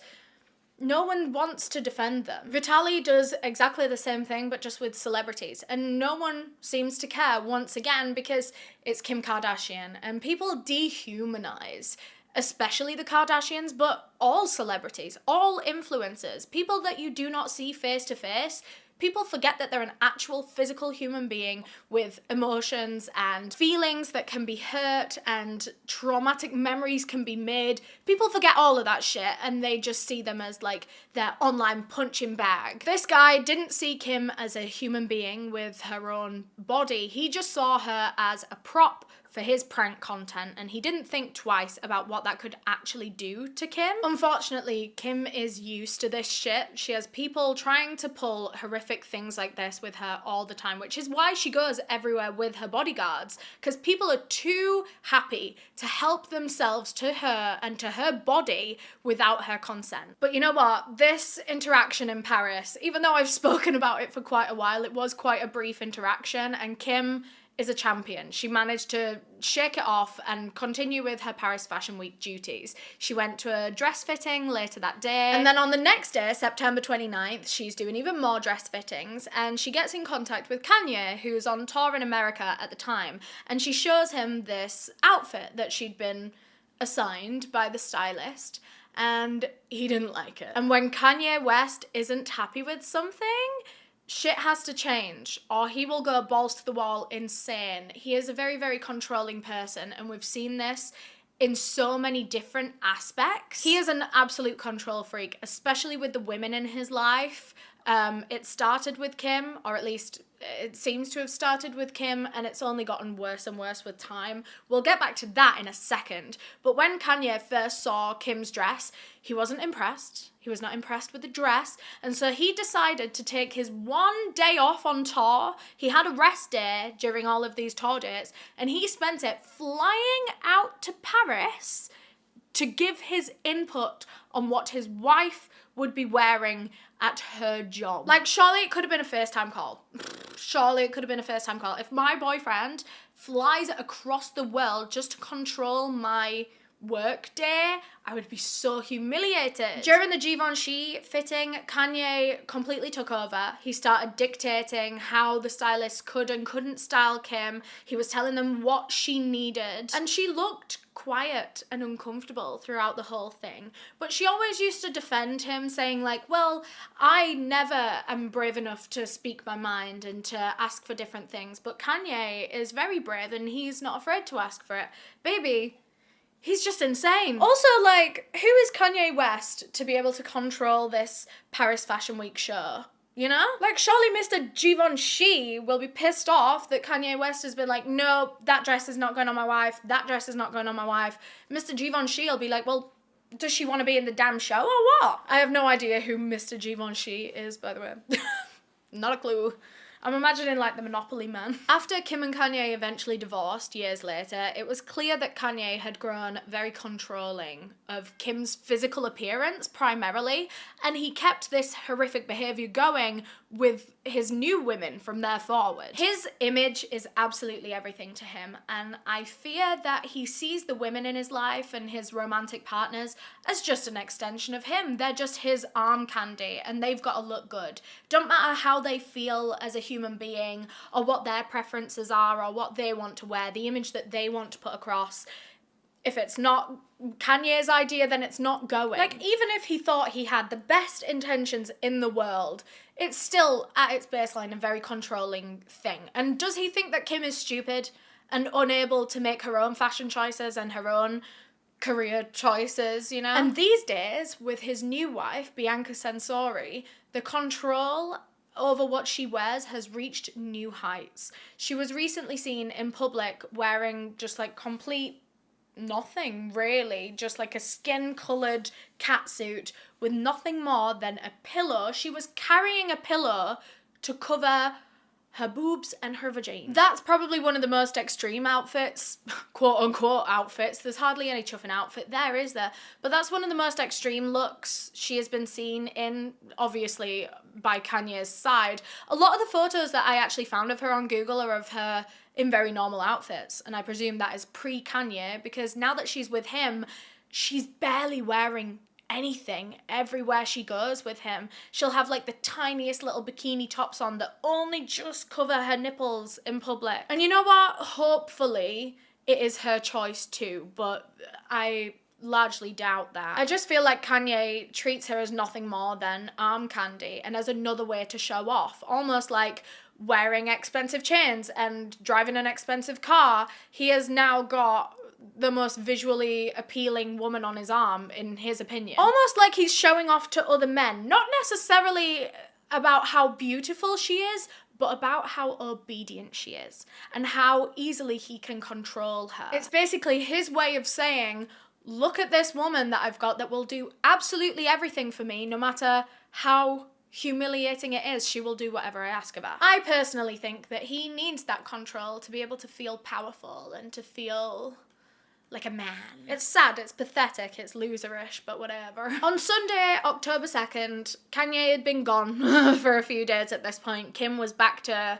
no one wants to defend them. Vitaly does exactly the same thing, but just with celebrities. And no one seems to care once again because it's Kim Kardashian. And people dehumanize, especially the Kardashians, but all celebrities, all influencers, people that you do not see face to face. People forget that they're an actual physical human being with emotions and feelings that can be hurt and traumatic memories can be made. People forget all of that shit and they just see them as like their online punching bag. This guy didn't see Kim as a human being with her own body. He just saw her as a prop for his prank content, and he didn't think twice about what that could actually do to Kim. Unfortunately, Kim is used to this shit. She has people trying to pull horrific things like this with her all the time, which is why she goes everywhere with her bodyguards, because people are too happy to help themselves to her and to her body without her consent. But you know what? This interaction in Paris, even though I've spoken about it for quite a while, it was quite a brief interaction, and Kim is a champion. She managed to shake it off and continue with her Paris Fashion Week duties. She went to a dress fitting later that day, and then on the next day, September 29th, she's doing even more dress fittings, and she gets in contact with Kanye, who's on tour in America at the time, and she shows him this outfit that she'd been assigned by the stylist, and he didn't like it. And when Kanye West isn't happy with something, shit has to change, or he will go balls to the wall insane. He is a very, very controlling person, and we've seen this in so many different aspects. He is an absolute control freak, especially with the women in his life. It started with Kim, or at least it seems to have started with Kim, and it's only gotten worse and worse with time. We'll get back to that in a second. But when Kanye first saw Kim's dress, he wasn't impressed. He was not impressed with the dress, and so he decided to take his one day off on tour. He had a rest day during all of these tour dates, and he spent it flying out to Paris to give his input on what his wife would be wearing at her job. Like, surely it could have been a FaceTime call. Surely it could have been a FaceTime call. If my boyfriend flies across the world just to control my work day, I would be so humiliated. During the Givenchy fitting, Kanye completely took over. He started dictating how the stylist could and couldn't style Kim. He was telling them what she needed, and she looked quiet and uncomfortable throughout the whole thing. But she always used to defend him, saying like, well, I never am brave enough to speak my mind and to ask for different things, but Kanye is very brave and he's not afraid to ask for it. Baby, he's just insane. Also, like, who is Kanye West to be able to control this Paris Fashion Week show? You know? Like, surely Mr. Givenchy will be pissed off that Kanye West has been like, no, that dress is not going on my wife, that dress is not going on my wife. Mr. Givenchy will be like, well, does she want to be in the damn show or what? I have no idea who Mr. Givenchy is, by the way. Not a clue. I'm imagining like the Monopoly man. After Kim and Kanye eventually divorced years later, it was clear that Kanye had grown very controlling of Kim's physical appearance primarily, and he kept this horrific behavior going with his new women from there forward. His image is absolutely everything to him, and I fear that he sees the women in his life and his romantic partners as just an extension of him. They're just his arm candy, and they've got to look good. Don't matter how they feel as a human being, or what their preferences are, or what they want to wear, the image that they want to put across. If it's not Kanye's idea, then it's not going. Like, even if he thought he had the best intentions in the world, it's still, at its baseline, a very controlling thing. And does he think that Kim is stupid and unable to make her own fashion choices and her own career choices, you know? And these days, with his new wife, Bianca Censori, the control over what she wears has reached new heights. She was recently seen in public wearing just like complete nothing, really, just like a skin-coloured catsuit with nothing more than a pillow. She was carrying a pillow to cover her boobs, and her vagina. That's probably one of the most extreme outfits, quote-unquote outfits. There's hardly any chuffing outfit there, is there? But that's one of the most extreme looks she has been seen in, obviously, by Kanye's side. A lot of the photos that I actually found of her on Google are of her in very normal outfits, and I presume that is pre-Kanye, because now that she's with him, she's barely wearing anything everywhere she goes with him. She'll have like the tiniest little bikini tops on that only just cover her nipples in public. And you know what? Hopefully it is her choice too, but I largely doubt that. I just feel like Kanye treats her as nothing more than arm candy and as another way to show off, almost like wearing expensive chains and driving an expensive car. He has now got the most visually appealing woman on his arm, in his opinion. Almost like he's showing off to other men, not necessarily about how beautiful she is, but about how obedient she is and how easily he can control her. It's basically his way of saying, look at this woman that I've got that will do absolutely everything for me, no matter how humiliating it is, she will do whatever I ask of her. I personally think that he needs that control to be able to feel powerful and to feel like a man. It's sad, it's pathetic, it's loserish, but whatever. On Sunday, October 2nd, Kanye had been gone for a few days at this point. Kim was back to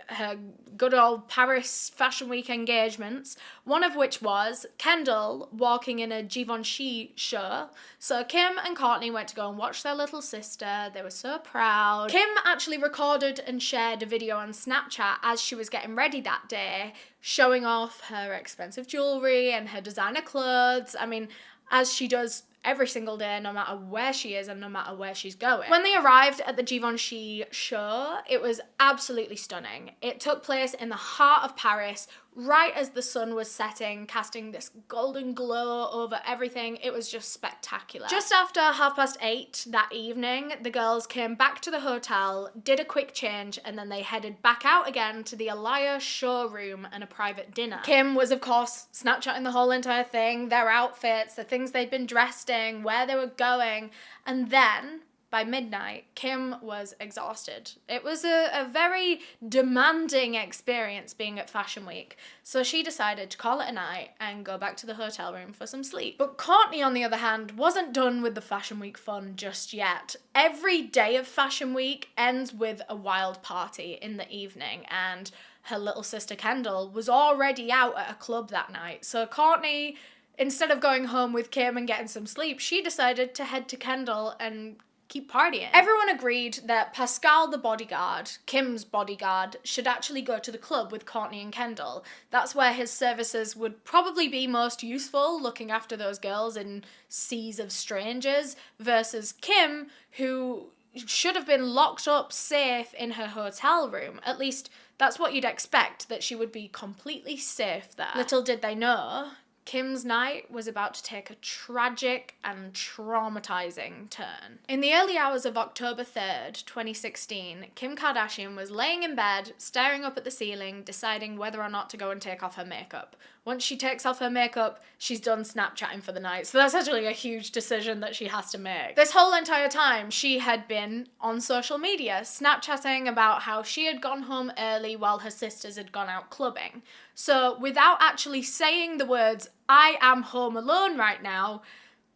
her good old Paris Fashion Week engagements, one of which was Kendall walking in a Givenchy show. So Kim and Kourtney went to go and watch their little sister. They were so proud. Kim actually recorded and shared a video on Snapchat as she was getting ready that day, showing off her expensive jewellery and her designer clothes. I mean, as she does every single day, no matter where she is and no matter where she's going. When they arrived at the Givenchy show, it was absolutely stunning. It took place in the heart of Paris, right as the sun was setting, casting this golden glow over everything. It was just spectacular. Just after 8:30 that evening, the girls came back to the hotel, did a quick change, and then they headed back out again to the Eleanor showroom and a private dinner. Kim was, of course, Snapchatting the whole entire thing, their outfits, the things they'd been dressed in, where they were going, and then by midnight, Kim was exhausted. It was a very demanding experience being at Fashion Week, so she decided to call it a night and go back to the hotel room for some sleep. But Kourtney, on the other hand, wasn't done with the Fashion Week fun just yet. Every day of Fashion Week ends with a wild party in the evening, and her little sister Kendall was already out at a club that night. So Kourtney, instead of going home with Kim and getting some sleep, she decided to head to Kendall and keep partying. Everyone agreed that Pascal, the bodyguard, Kim's bodyguard, should actually go to the club with Kourtney and Kendall. That's where his services would probably be most useful, looking after those girls in seas of strangers, versus Kim, who should have been locked up safe in her hotel room. At least that's what you'd expect, that she would be completely safe there. Little did they know, Kim's night was about to take a tragic and traumatizing turn. In the early hours of October 3rd, 2016, Kim Kardashian was laying in bed, staring up at the ceiling, deciding whether or not to go and take off her makeup. Once she takes off her makeup, she's done Snapchatting for the night. So that's actually a huge decision that she has to make. This whole entire time, she had been on social media, Snapchatting about how she had gone home early while her sisters had gone out clubbing. So without actually saying the words, "I am home alone right now,"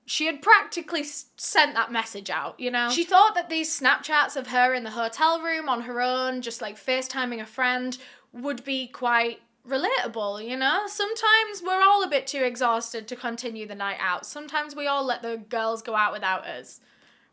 she had practically sent that message out, you know? She thought that these Snapchats of her in the hotel room on her own, just like FaceTiming a friend, would be quite relatable, you know? Sometimes we're all a bit too exhausted to continue the night out. Sometimes we all let the girls go out without us.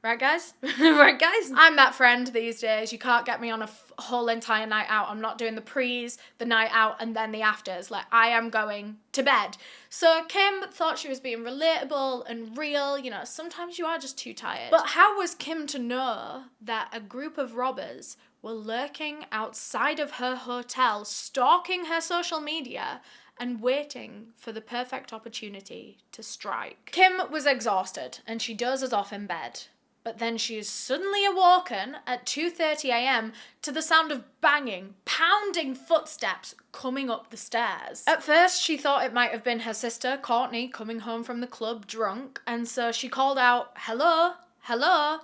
Right, guys? Right, guys? I'm that friend these days. You can't get me on a whole entire night out. I'm not doing the pre's, the night out, and then the afters. Like, I am going to bed. So Kim thought she was being relatable and real. You know, sometimes you are just too tired. But how was Kim to know that a group of robbers were lurking outside of her hotel, stalking her social media, and waiting for the perfect opportunity to strike? Kim was exhausted, and she dozes off in bed. But then she is suddenly awoken at 2:30 a.m. to the sound of banging, pounding footsteps coming up the stairs. At first, she thought it might have been her sister, Kourtney, coming home from the club drunk, and so she called out, "Hello, hello,"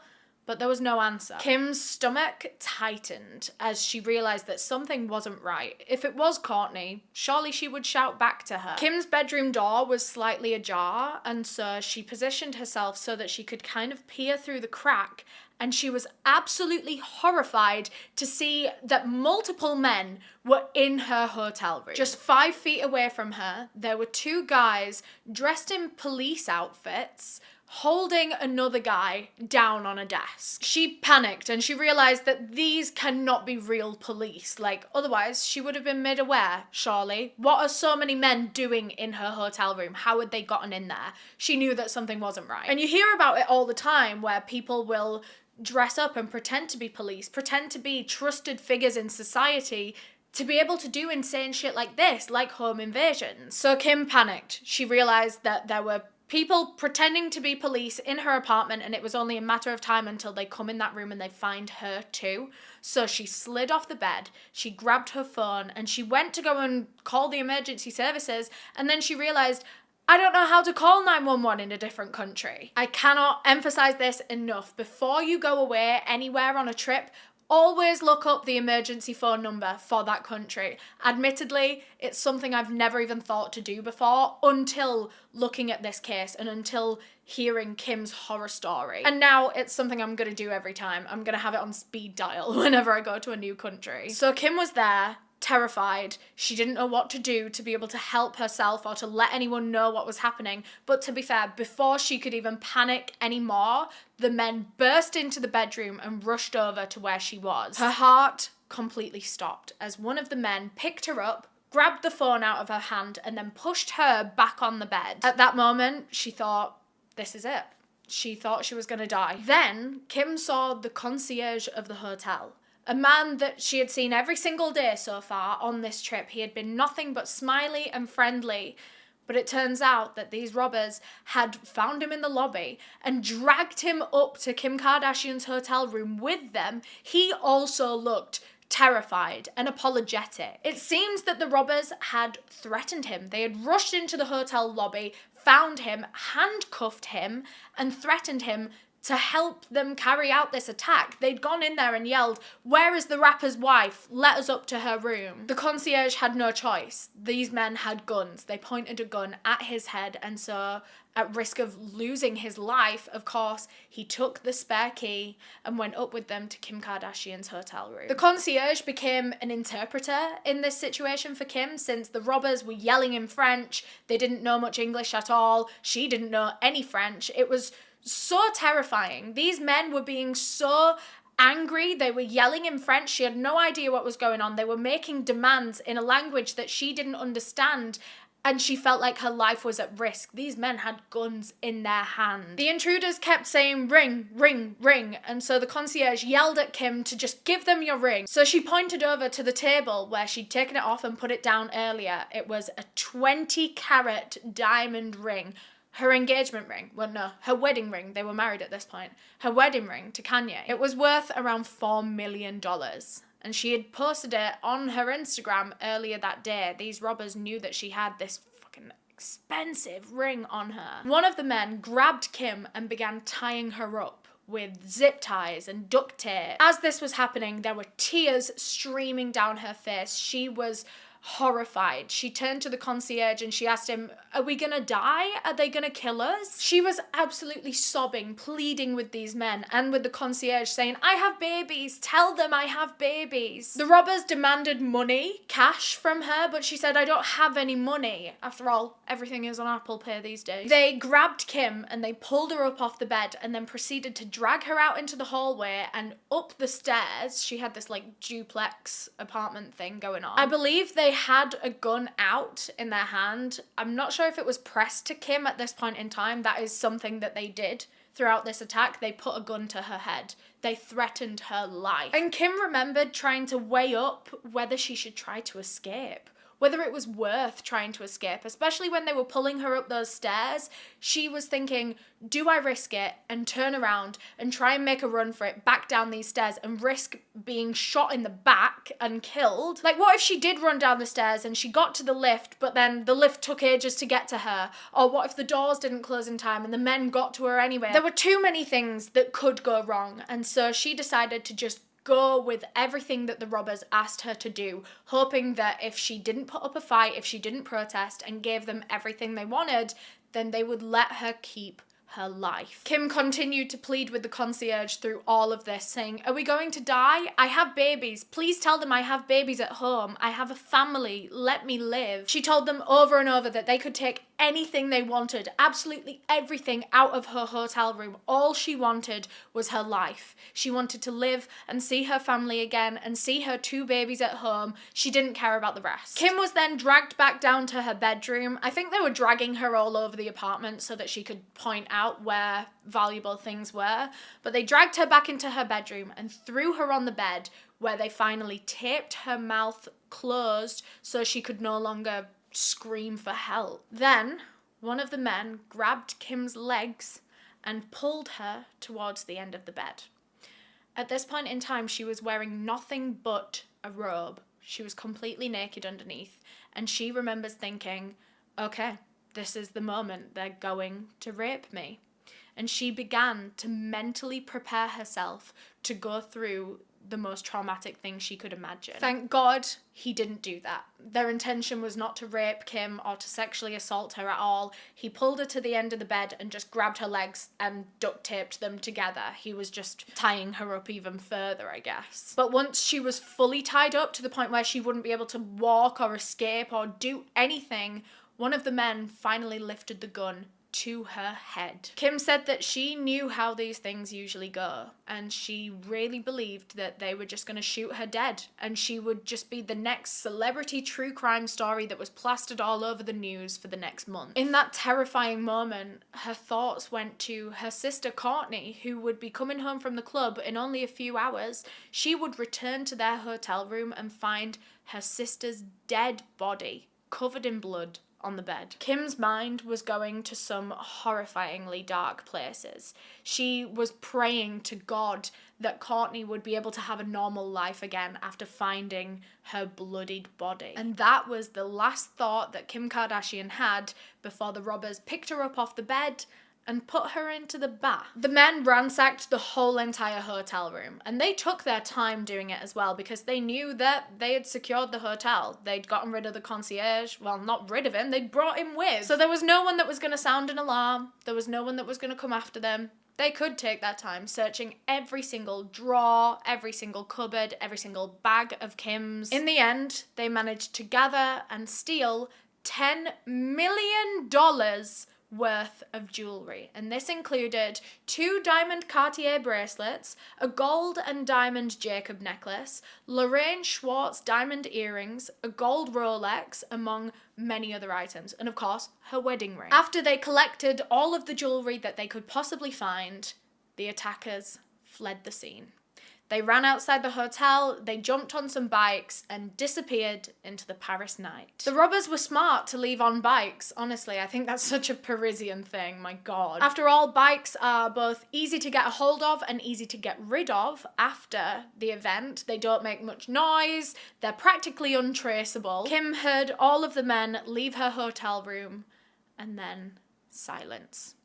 but there was no answer. Kim's stomach tightened as she realised that something wasn't right. If it was Courtney, surely she would shout back to her. Kim's bedroom door was slightly ajar, and so she positioned herself so that she could kind of peer through the crack, and she was absolutely horrified to see that multiple men were in her hotel room. Just 5 feet away from her, there were 2 guys dressed in police outfits holding another guy down on a desk. She panicked and she realised that these cannot be real police. Like, otherwise she would have been made aware, surely. What are so many men doing in her hotel room? How had they gotten in there? She knew that something wasn't right. And you hear about it all the time where people will dress up and pretend to be police, pretend to be trusted figures in society to be able to do insane shit like this, like home invasions. So Kim panicked. She realised that there were people pretending to be police in her apartment, and it was only a matter of time until they come in that room and they find her too. So she slid off the bed, she grabbed her phone, and she went to go and call the emergency services, and then she realised, I don't know how to call 911 in a different country. I cannot emphasise this enough. Before you go away anywhere on a trip, always look up the emergency phone number for that country. Admittedly, it's something I've never even thought to do before until looking at this case and until hearing Kim's horror story. And now it's something I'm gonna do every time. I'm gonna have it on speed dial whenever I go to a new country. So Kim was there, terrified. She didn't know what to do to be able to help herself or to let anyone know what was happening. But to be fair, before she could even panic anymore, the men burst into the bedroom and rushed over to where she was. Her heart completely stopped as one of the men picked her up, grabbed the phone out of her hand, and then pushed her back on the bed. At that moment, she thought, this is it. She thought she was gonna die. Then Kim saw the concierge of the hotel. A man that she had seen every single day so far on this trip. He had been nothing but smiley and friendly. But it turns out that these robbers had found him in the lobby and dragged him up to Kim Kardashian's hotel room with them. He also looked terrified and apologetic. It seems that the robbers had threatened him. They had rushed into the hotel lobby, found him, handcuffed him, and threatened him to help them carry out this attack. They'd gone in there and yelled, "Where is the rapper's wife? Let us up to her room." The concierge had no choice. These men had guns. They pointed a gun at his head, and so, at risk of losing his life, of course, he took the spare key and went up with them to Kim Kardashian's hotel room. The concierge became an interpreter in this situation for Kim, since the robbers were yelling in French. They didn't know much English at all. She didn't know any French. It was so terrifying. These men were being so angry. They were yelling in French. She had no idea what was going on. They were making demands in a language that she didn't understand, and she felt like her life was at risk. These men had guns in their hand. The intruders kept saying, "Ring, ring, ring," and so the concierge yelled at Kim to just give them your ring. So she pointed over to the table where she'd taken it off and put it down earlier. It was a 20-carat diamond ring. Her engagement ring. Well, no, her wedding ring. They were married at this point. Her wedding ring to Kanye. It was worth around $4 million. And she had posted it on her Instagram earlier that day. These robbers knew that she had this fucking expensive ring on her. One of the men grabbed Kim and began tying her up with zip ties and duct tape. As this was happening, there were tears streaming down her face. She was horrified. She turned to the concierge and she asked him, "Are we gonna die? Are they gonna kill us?" She was absolutely sobbing, pleading with these men and with the concierge, saying, "I have babies. Tell them I have babies." The robbers demanded money, cash from her, but she said, "I don't have any money." After all, everything is on Apple Pay these days. They grabbed Kim and they pulled her up off the bed and then proceeded to drag her out into the hallway and up the stairs. She had this like duplex apartment thing going on. I believe they had a gun out in their hand. I'm not sure if it was pressed to Kim at this point in time. That is something that they did throughout this attack. They put a gun to her head. They threatened her life. And Kim remembered trying to weigh up whether she should try to escape. whether it was worth trying to escape, especially when they were pulling her up those stairs. She was thinking, do I risk it and turn around and try and make a run for it back down these stairs and risk being shot in the back and killed? Like, what if she did run down the stairs and she got to the lift, but then the lift took ages to get to her? Or what if the doors didn't close in time and the men got to her anyway? There were too many things that could go wrong, and so she decided to just go with everything that the robbers asked her to do, hoping that if she didn't put up a fight, if she didn't protest and gave them everything they wanted, then they would let her keep her life. Kim continued to plead with the concierge through all of this, saying, are we going to die? I have babies. Please tell them I have babies at home. I have a family. Let me live. She told them over and over that they could take anything they wanted, absolutely everything out of her hotel room. All she wanted was her life. She wanted to live and see her family again and see her 2 babies at home. She didn't care about the rest. Kim was then dragged back down to her bedroom. I think they were dragging her all over the apartment so that she could point out where valuable things were, but they dragged her back into her bedroom and threw her on the bed, where they finally taped her mouth closed so she could no longer scream for help. Then one of the men grabbed Kim's legs and pulled her towards the end of the bed. At this point in time, she was wearing nothing but a robe. She was completely naked underneath, and she remembers thinking, okay, this is the moment they're going to rape me. And she began to mentally prepare herself to go through the most traumatic thing she could imagine. Thank God he didn't do that. Their intention was not to rape Kim or to sexually assault her at all. He pulled her to the end of the bed and just grabbed her legs and duct taped them together. He was just tying her up even further, I guess. But once she was fully tied up to the point where she wouldn't be able to walk or escape or do anything, one of the men finally lifted the gun to her head. Kim said that she knew how these things usually go, and she really believed that they were just going to shoot her dead, and she would just be the next celebrity true crime story that was plastered all over the news for the next month. In that terrifying moment, her thoughts went to her sister Courtney, who would be coming home from the club in only a few hours. She would return to their hotel room and find her sister's dead body, covered in blood, on the bed. Kim's mind was going to some horrifyingly dark places. She was praying to God that Courtney would be able to have a normal life again after finding her bloodied body. And that was the last thought that Kim Kardashian had before the robbers picked her up off the bed and put her into the bath. The men ransacked the whole entire hotel room, and they took their time doing it as well because they knew that they had secured the hotel. They'd gotten rid of the concierge. Well, not rid of him, they'd brought him with. So there was no one that was going to sound an alarm. There was no one that was going to come after them. They could take their time searching every single drawer, every single cupboard, every single bag of Kim's. In the end, they managed to gather and steal $10 million worth of jewellery, and this included 2 diamond Cartier bracelets, a gold and diamond Jacob necklace, Lorraine Schwartz diamond earrings, a gold Rolex, among many other items, and of course, her wedding ring. After they collected all of the jewellery that they could possibly find, the attackers fled the scene. They ran outside the hotel, they jumped on some bikes, and disappeared into the Paris night. The robbers were smart to leave on bikes, honestly. I think that's such a Parisian thing, my God. After all, bikes are both easy to get a hold of and easy to get rid of after the event. They don't make much noise, they're practically untraceable. Kim heard all of the men leave her hotel room, and then silence.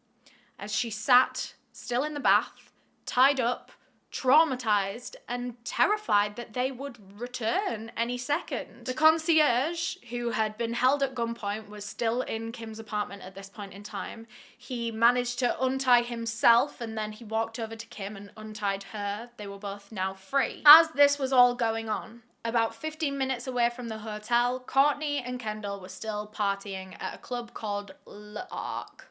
As she sat, still in the bath, tied up, traumatized and terrified that they would return any second. The concierge, who had been held at gunpoint, was still in Kim's apartment at this point in time. He managed to untie himself, and then he walked over to Kim and untied her. They were both now free. As this was all going on, about 15 minutes away from the hotel, Courtney and Kendall were still partying at a club called L'Arc.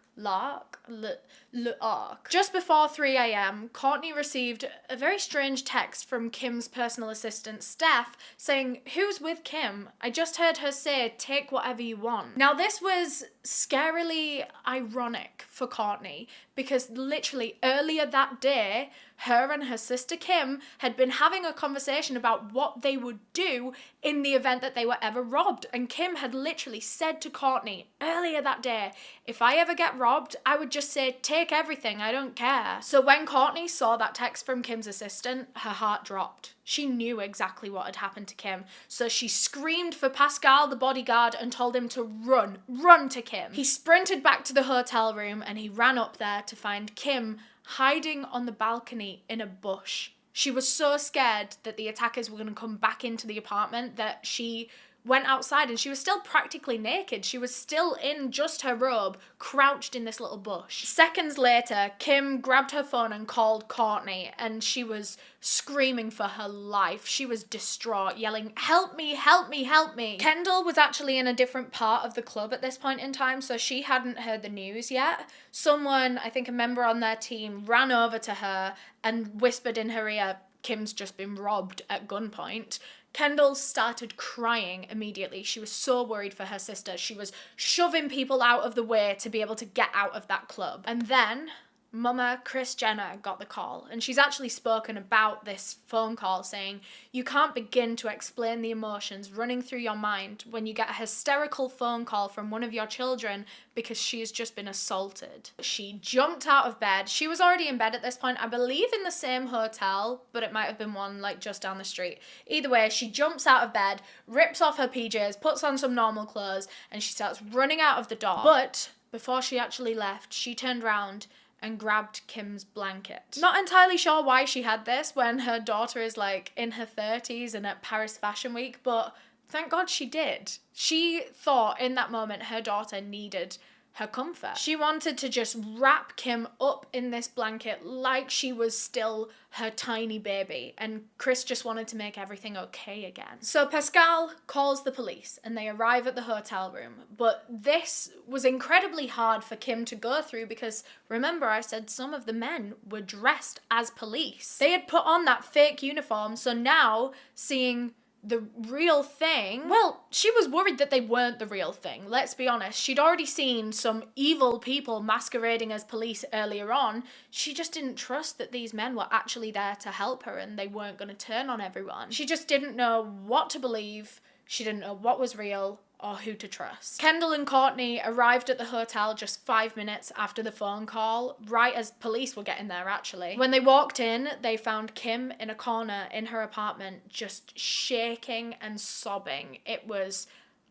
Just before 3 a.m, Courtney received a very strange text from Kim's personal assistant, Steph, saying, "Who's with Kim? I just heard her say, take whatever you want." Now, this was scarily ironic for Courtney because literally earlier that day, her and her sister Kim had been having a conversation about what they would do in the event that they were ever robbed. And Kim had literally said to Courtney earlier that day, if I ever get robbed, I would just say, take everything, I don't care. So when Courtney saw that text from Kim's assistant, her heart dropped. She knew exactly what had happened to Kim. So she screamed for Pascal, the bodyguard, and told him to run to Kim. He sprinted back to the hotel room and he ran up there to find Kim hiding on the balcony in a bush. She was so scared that the attackers were going to come back into the apartment that she went outside, and she was still practically naked. She was still in just her robe, crouched in this little bush. Seconds later, Kim grabbed her phone and called Courtney, and she was screaming for her life. She was distraught, yelling, help me, help me, help me. Kendall was actually in a different part of the club at this point in time, so she hadn't heard the news yet. Someone, I think a member on their team, ran over to her and whispered in her ear, Kim's just been robbed at gunpoint. Kendall started crying immediately. She was so worried for her sister. She was shoving people out of the way to be able to get out of that club. And then Mama Kris Jenner got the call, and she's actually spoken about this phone call, saying, you can't begin to explain the emotions running through your mind when you get a hysterical phone call from one of your children because she has just been assaulted. She jumped out of bed. She was already in bed at this point, I believe in the same hotel, but it might have been one like just down the street. Either way, she jumps out of bed, rips off her PJs, puts on some normal clothes, and she starts running out of the door. But before she actually left, she turned around and grabbed Kim's blanket. Not entirely sure why she had this when her daughter is like in her 30s and at Paris Fashion Week, but thank God she did. She thought in that moment her daughter needed her comfort. She wanted to just wrap Kim up in this blanket like she was still her tiny baby, and Kris just wanted to make everything okay again. So Pascal calls the police and they arrive at the hotel room, but this was incredibly hard for Kim to go through because remember I said some of the men were dressed as police. They had put on that fake uniform, so now seeing the real thing, well, she was worried that they weren't the real thing, let's be honest. She'd already seen some evil people masquerading as police earlier on. She just didn't trust that these men were actually there to help her and they weren't going to turn on everyone. She just didn't know what to believe. She didn't know what was real or who to trust. Kendall and Courtney arrived at the hotel just 5 minutes after the phone call, right as police were getting there actually. When they walked in, they found Kim in a corner in her apartment, just shaking and sobbing. It was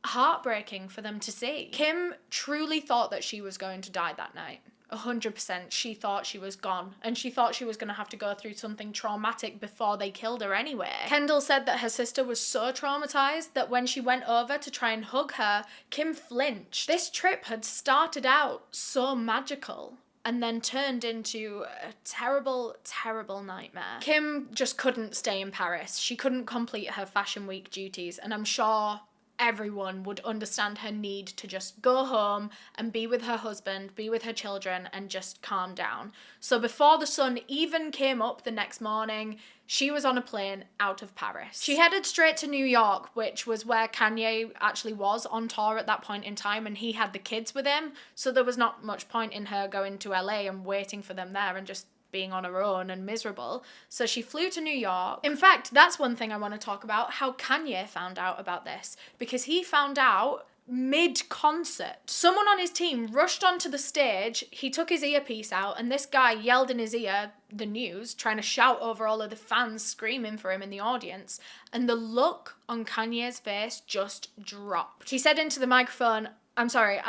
heartbreaking for them to see. Kim truly thought that she was going to die that night. 100%. She thought she was gone, and she thought she was going to have to go through something traumatic before they killed her anyway. Kendall said that her sister was so traumatized that when she went over to try and hug her, Kim flinched. This trip had started out so magical and then turned into a terrible, terrible nightmare. Kim just couldn't stay in Paris. She couldn't complete her Fashion Week duties, and I'm sure everyone would understand her need to just go home and be with her husband, be with her children, and just calm down. So before the sun even came up the next morning, she was on a plane out of Paris. She headed straight to New York, which was where Kanye actually was on tour at that point in time, and he had the kids with him, so there was not much point in her going to LA and waiting for them there and just being on her own and miserable. So she flew to New York. In fact, that's one thing I want to talk about, how Kanye found out about this, because he found out mid-concert. Someone on his team rushed onto the stage, he took his earpiece out, and this guy yelled in his ear the news, trying to shout over all of the fans screaming for him in the audience, and the look on Kanye's face just dropped. He said into the microphone, I'm sorry,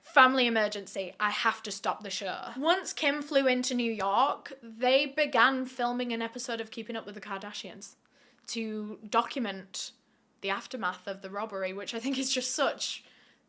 family emergency, I have to stop the show. Once Kim flew into New York, they began filming an episode of Keeping Up with the Kardashians to document the aftermath of the robbery, which I think is just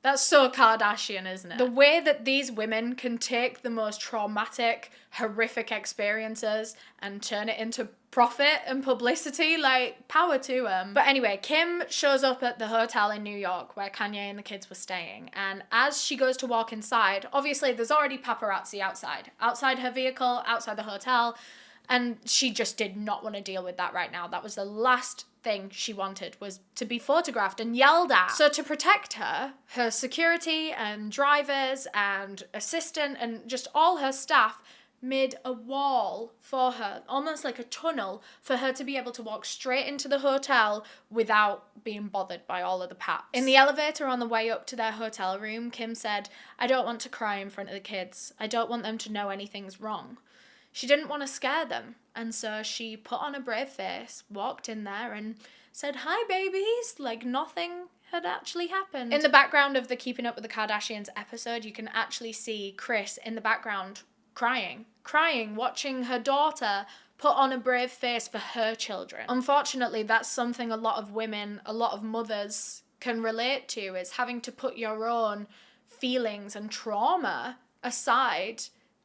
that's so Kardashian, isn't it? The way that these women can take the most traumatic, horrific experiences and turn it into profit and publicity, like, power to them. But anyway, Kim shows up at the hotel in New York where Kanye and the kids were staying, and as she goes to walk inside, obviously there's already paparazzi outside her vehicle, outside the hotel, and she just did not want to deal with that right now. That was the last thing she wanted, was to be photographed and yelled at. So to protect her, her security and drivers and assistant and just all her staff made a wall for her, almost like a tunnel, for her to be able to walk straight into the hotel without being bothered by all of the paps. In the elevator on the way up to their hotel room, Kim said, "I don't want to cry in front of the kids. I don't want them to know anything's wrong." She didn't want to scare them, and so she put on a brave face, walked in there and said, "Hi, babies," like nothing had actually happened. In the background of the Keeping Up with the Kardashians episode, you can actually see Kris in the background crying, watching her daughter put on a brave face for her children. Unfortunately, that's something a lot of women, a lot of mothers can relate to, is having to put your own feelings and trauma aside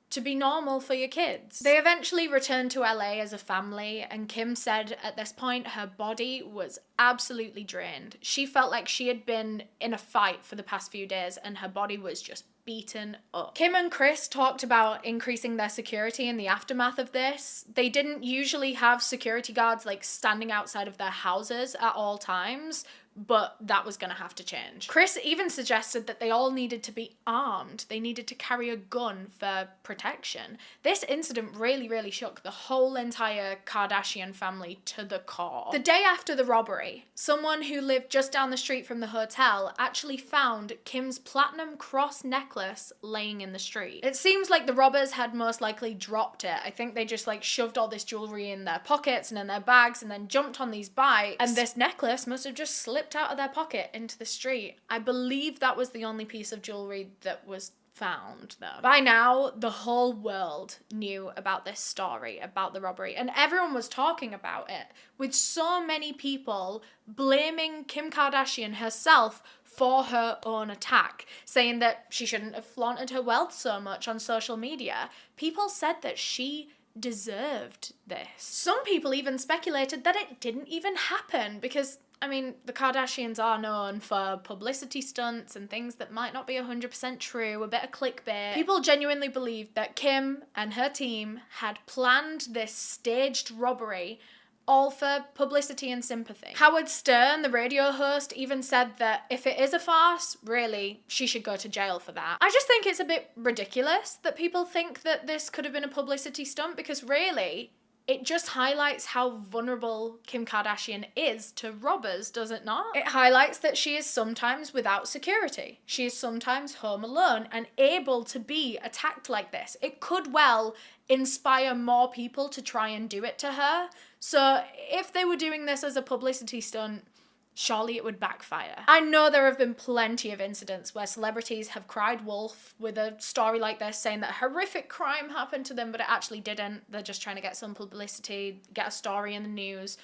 to be normal for your kids. They eventually returned to LA as a family, and Kim said at this point her body was absolutely drained. She felt like she had been in a fight for the past few days and her body was just beaten up. Kim and Kris talked about increasing their security in the aftermath of this. They didn't usually have security guards like standing outside of their houses at all times, but that was going to have to change. Kris even suggested that they all needed to be armed. They needed to carry a gun for protection. This incident really shook the whole entire Kardashian family to the core. The day after the robbery, someone who lived just down the street from the hotel actually found Kim's platinum cross necklace laying in the street. It seems like the robbers had most likely dropped it. I think they just like shoved all this jewelry in their pockets and in their bags and then jumped on these bikes, and this necklace must have just slipped out of their pocket into the street. I believe that was the only piece of jewelry that was found, though. By now, the whole world knew about this story, about the robbery, and everyone was talking about it, with so many people blaming Kim Kardashian herself for her own attack, saying that she shouldn't have flaunted her wealth so much on social media. People said that she deserved this. Some people even speculated that it didn't even happen because, I mean, the Kardashians are known for publicity stunts and things that might not be 100% true, a bit of clickbait. People genuinely believed that Kim and her team had planned this staged robbery all for publicity and sympathy. Howard Stern, the radio host, even said that if it is a farce, really, she should go to jail for that. I just think it's a bit ridiculous that people think that this could have been a publicity stunt, because really, it just highlights how vulnerable Kim Kardashian is to robbers, does it not? It highlights that she is sometimes without security. She is sometimes home alone and able to be attacked like this. It could well inspire more people to try and do it to her. So if they were doing this as a publicity stunt, surely it would backfire. I know there have been plenty of incidents where celebrities have cried wolf with a story like this, saying that a horrific crime happened to them, but it actually didn't. They're just trying to get some publicity, get a story in the news.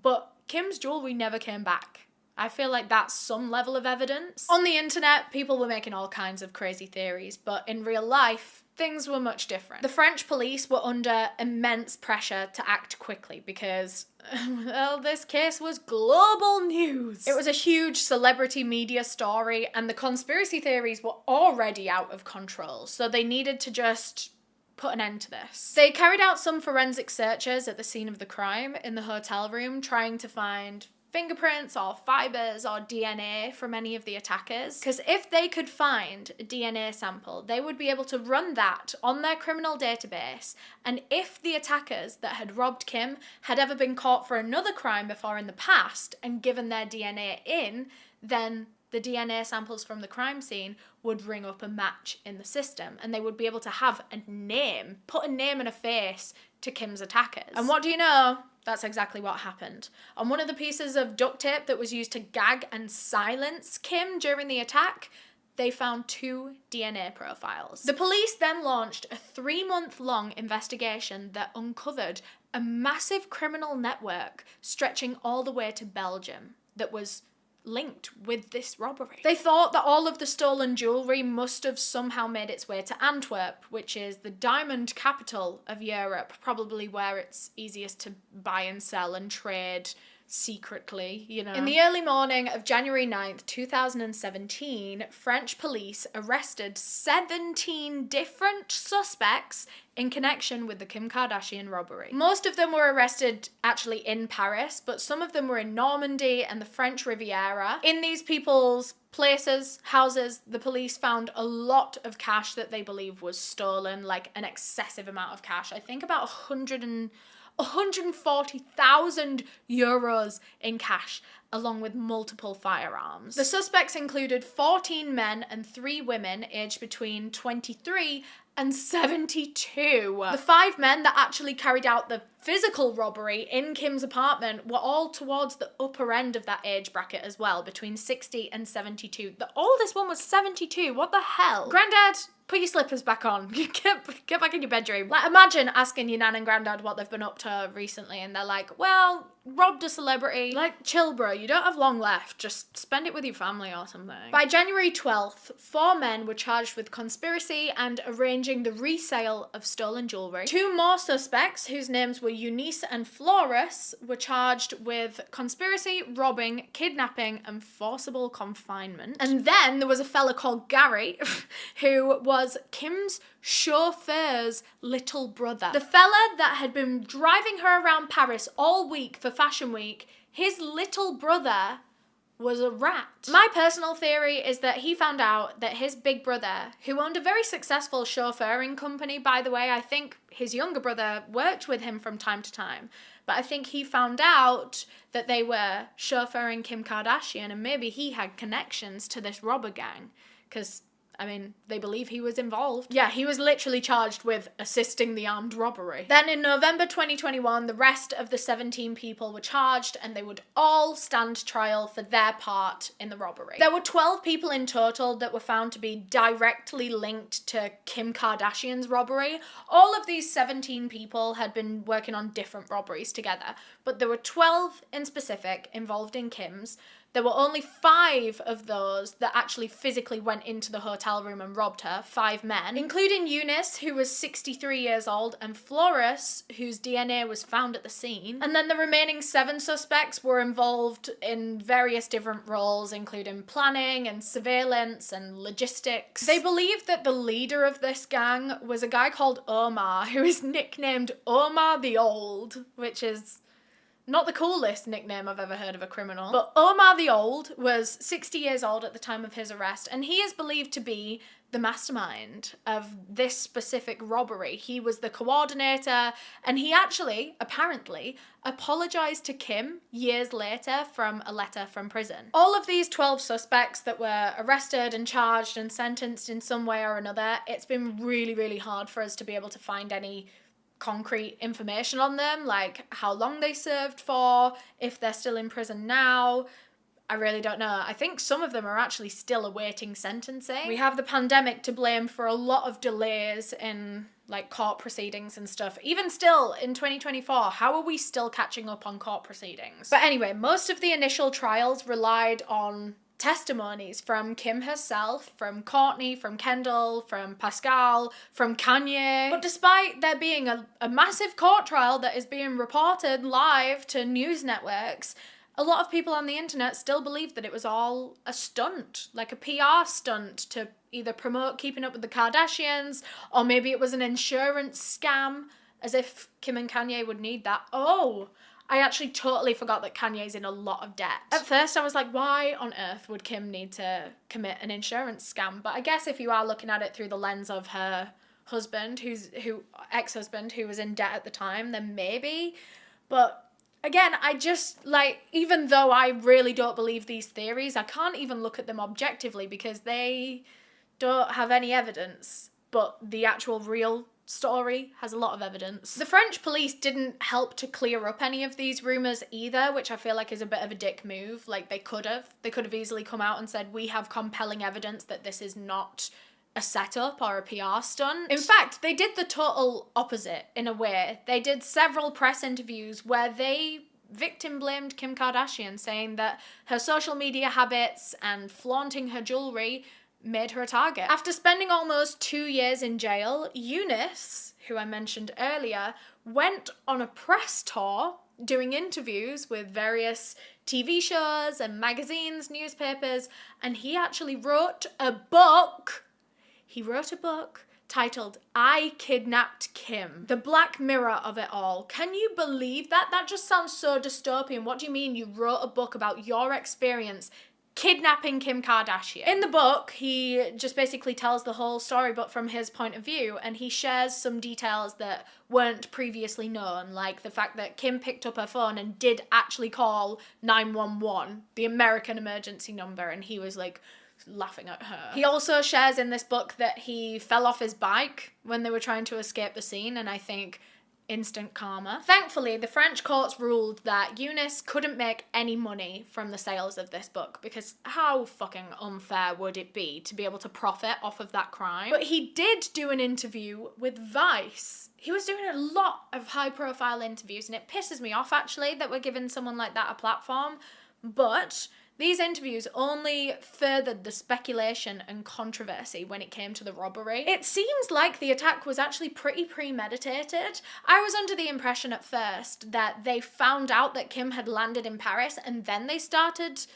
But Kim's jewelry never came back. I feel like that's some level of evidence. On the internet, people were making all kinds of crazy theories, but in real life, things were much different. The French police were under immense pressure to act quickly because, well, this case was global news. It was a huge celebrity media story and the conspiracy theories were already out of control, so they needed to just put an end to this. They carried out some forensic searches at the scene of the crime in the hotel room, trying to find fingerprints or fibers or DNA from any of the attackers, because if they could find a DNA sample, they would be able to run that on their criminal database, and if the attackers that had robbed Kim had ever been caught for another crime before in the past and given their DNA in, then the DNA samples from the crime scene would ring up a match in the system, and they would be able to have a name, put a name and a face to Kim's attackers. And what do you know? That's exactly what happened. On one of the pieces of duct tape that was used to gag and silence Kim during the attack, they found 2 DNA profiles. The police then launched a 3-month-long investigation that uncovered a massive criminal network stretching all the way to Belgium that was linked with this robbery. They thought that all of the stolen jewellery must have somehow made its way to Antwerp, which is the diamond capital of Europe, probably where it's easiest to buy and sell and trade secretly, you know. In the early morning of January 9th, 2017, French police arrested 17 different suspects in connection with the Kim Kardashian robbery. Most of them were arrested actually in Paris, but some of them were in Normandy and the French Riviera. In these people's places, houses, the police found a lot of cash that they believe was stolen, like an excessive amount of cash. I think about 140,000 euros in cash, along with multiple firearms. The suspects included 14 men and 3 women aged between 23 and 72. The 5 men that actually carried out the physical robbery in Kim's apartment were all towards the upper end of that age bracket as well, between 60 and 72. The oldest one was 72. What the hell? Granddad, put your slippers back on. Get back in your bedroom. Like, imagine asking your nan and granddad what they've been up to recently, and they're like, well, robbed a celebrity. Like, chill, bro, you don't have long left. Just spend it with your family or something. By January 12th, 4 men were charged with conspiracy and arranging the resale of stolen jewellery. 2 more suspects, whose names were Eunice and Flores, were charged with conspiracy, robbing, kidnapping, and forcible confinement. And then there was a fella called Gary, who was Kim's chauffeur's little brother. The fella that had been driving her around Paris all week for Fashion Week, his little brother was a rat. My personal theory is that he found out that his big brother, who owned a very successful chauffeuring company, by the way, I think his younger brother worked with him from time to time, but I think he found out that they were chauffeuring Kim Kardashian, and maybe he had connections to this robber gang, because I mean, they believe he was involved. Yeah, he was literally charged with assisting the armed robbery. Then in November 2021, the rest of the 17 people were charged and they would all stand trial for their part in the robbery. There were 12 people in total that were found to be directly linked to Kim Kardashian's robbery. All of these 17 people had been working on different robberies together, but there were 12 in specific involved in Kim's. There were only 5 of those that actually physically went into the hotel room and robbed her, 5 men, including Eunice, who was 63 years old, and Flores, whose DNA was found at the scene. And then the remaining 7 suspects were involved in various different roles, including planning and surveillance and logistics. They believed that the leader of this gang was a guy called Omar, who is nicknamed Omar the Old, which is not the coolest nickname I've ever heard of a criminal. But Omar the Old was 60 years old at the time of his arrest, and he is believed to be the mastermind of this specific robbery. He was the coordinator, and he actually, apparently, apologized to Kim years later from a letter from prison. All of these 12 suspects that were arrested and charged and sentenced in some way or another, it's been really, really hard for us to be able to find any concrete information on them, like how long they served for, if they're still in prison now. I really don't know. I think some of them are actually still awaiting sentencing. We have the pandemic to blame for a lot of delays in like court proceedings and stuff. Even still in 2024, how are we still catching up on court proceedings? But anyway, most of the initial trials relied on testimonies from Kim herself, from Courtney, from Kendall, from Pascal, from Kanye. But despite there being a massive court trial that is being reported live to news networks, a lot of people on the internet still believe that it was all a stunt, like a PR stunt to either promote keeping up with the Kardashians, or maybe it was an insurance scam, as if Kim and Kanye would need that. Oh, I actually totally forgot that Kanye's in a lot of debt. At first I was like, why on earth would Kim need to commit an insurance scam? But I guess if you are looking at it through the lens of her husband, ex-husband, who was in debt at the time, then maybe. But again, I just, like, even though I really don't believe these theories, I can't even look at them objectively because they don't have any evidence. But the actual real story has a lot of evidence. The French police didn't help to clear up any of these rumours either, which I feel like is a bit of a dick move. Like, they could have easily come out and said, we have compelling evidence that this is not a setup or a PR stunt. In fact, they did the total opposite in a way. They did several press interviews where they victim blamed Kim Kardashian, saying that her social media habits and flaunting her jewellery made her a target. After spending almost 2 years in jail, Eunice, who I mentioned earlier, went on a press tour doing interviews with various TV shows and magazines, newspapers, and he actually wrote a book. He wrote a book titled I Kidnapped Kim. The Black Mirror of it all. Can you believe that? That just sounds so dystopian. What do you mean you wrote a book about your experience kidnapping Kim Kardashian? In the book, he just basically tells the whole story, but from his point of view, and he shares some details that weren't previously known, like the fact that Kim picked up her phone and did actually call 911, the American emergency number, and he was like laughing at her. He also shares in this book that he fell off his bike when they were trying to escape the scene, and I think instant karma. Thankfully, the French courts ruled that Eunice couldn't make any money from the sales of this book, because how fucking unfair would it be to be able to profit off of that crime? But he did do an interview with Vice. He was doing a lot of high-profile interviews, and it pisses me off, actually, that we're giving someone like that a platform, but these interviews only furthered the speculation and controversy when it came to the robbery. It seems like the attack was actually pretty premeditated. I was under the impression at first that they found out that Kim had landed in Paris and then they started,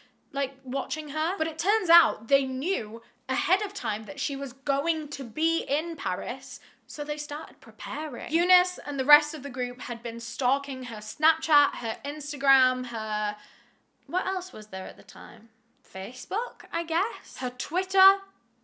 watching her. But it turns out they knew ahead of time that she was going to be in Paris, so they started preparing. Eunice and the rest of the group had been stalking her Snapchat, her Instagram, her... what else was there at the time? Facebook, I guess? Her Twitter,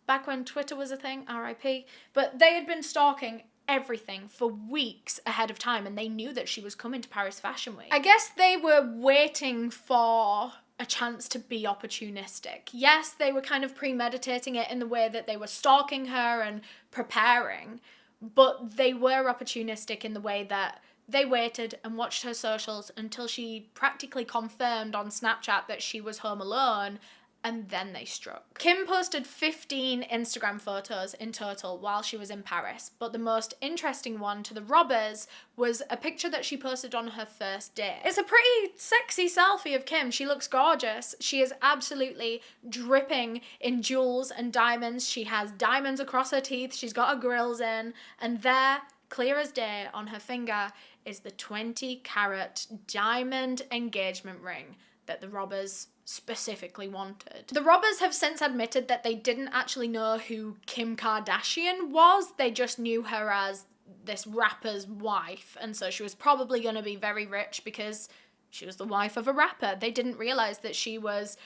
back when Twitter was a thing, RIP. But they had been stalking everything for weeks ahead of time, and they knew that she was coming to Paris Fashion Week. I guess they were waiting for a chance to be opportunistic. Yes, they were kind of premeditating it in the way that they were stalking her and preparing, but they were opportunistic in the way that they waited and watched her socials until she practically confirmed on Snapchat that she was home alone, and then they struck. Kim posted 15 Instagram photos in total while she was in Paris, but the most interesting one to the robbers was a picture that she posted on her first date. It's a pretty sexy selfie of Kim. She looks gorgeous. She is absolutely dripping in jewels and diamonds. She has diamonds across her teeth. She's got her grills in, and there, clear as day, on her finger is the 20-carat diamond engagement ring that the robbers specifically wanted. The robbers have since admitted that they didn't actually know who Kim Kardashian was. They just knew her as this rapper's wife, and so she was probably going to be very rich because she was the wife of a rapper. They didn't realize that she was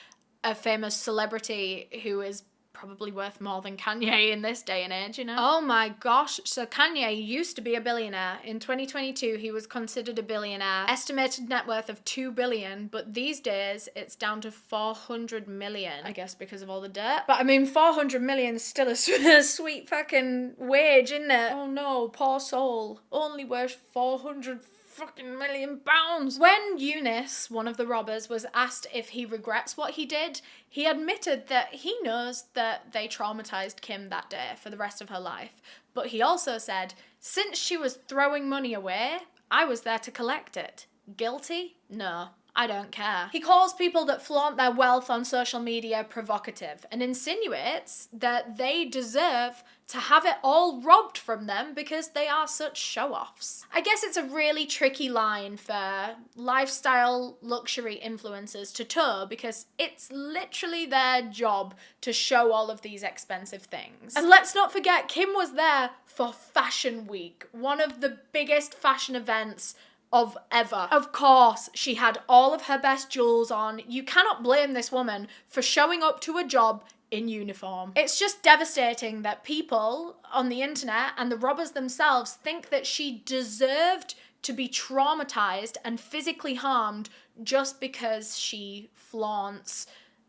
a famous celebrity who is probably worth more than Kanye in this day and age, you know? Oh my gosh, so Kanye used to be a billionaire. In 2022, he was considered a billionaire. Estimated net worth of $2 billion, but these days, it's down to 400 million, I guess because of all the dirt. But I mean, 400 million is still a sweet fucking wage, isn't it? Oh no, poor soul. Only worth 400 fucking million pounds. When Eunice, one of the robbers, was asked if he regrets what he did, he admitted that he knows that they traumatized Kim that day for the rest of her life. But he also said, since she was throwing money away, I was there to collect it. Guilty? No. I don't care. He calls people that flaunt their wealth on social media provocative and insinuates that they deserve to have it all robbed from them because they are such show-offs. I guess it's a really tricky line for lifestyle luxury influencers to toe because it's literally their job to show all of these expensive things. And let's not forget, Kim was there for Fashion Week, one of the biggest fashion events of ever. Of course, she had all of her best jewels on. You cannot blame this woman for showing up to a job in uniform. It's just devastating that people on the internet and the robbers themselves think that she deserved to be traumatized and physically harmed just because she flaunts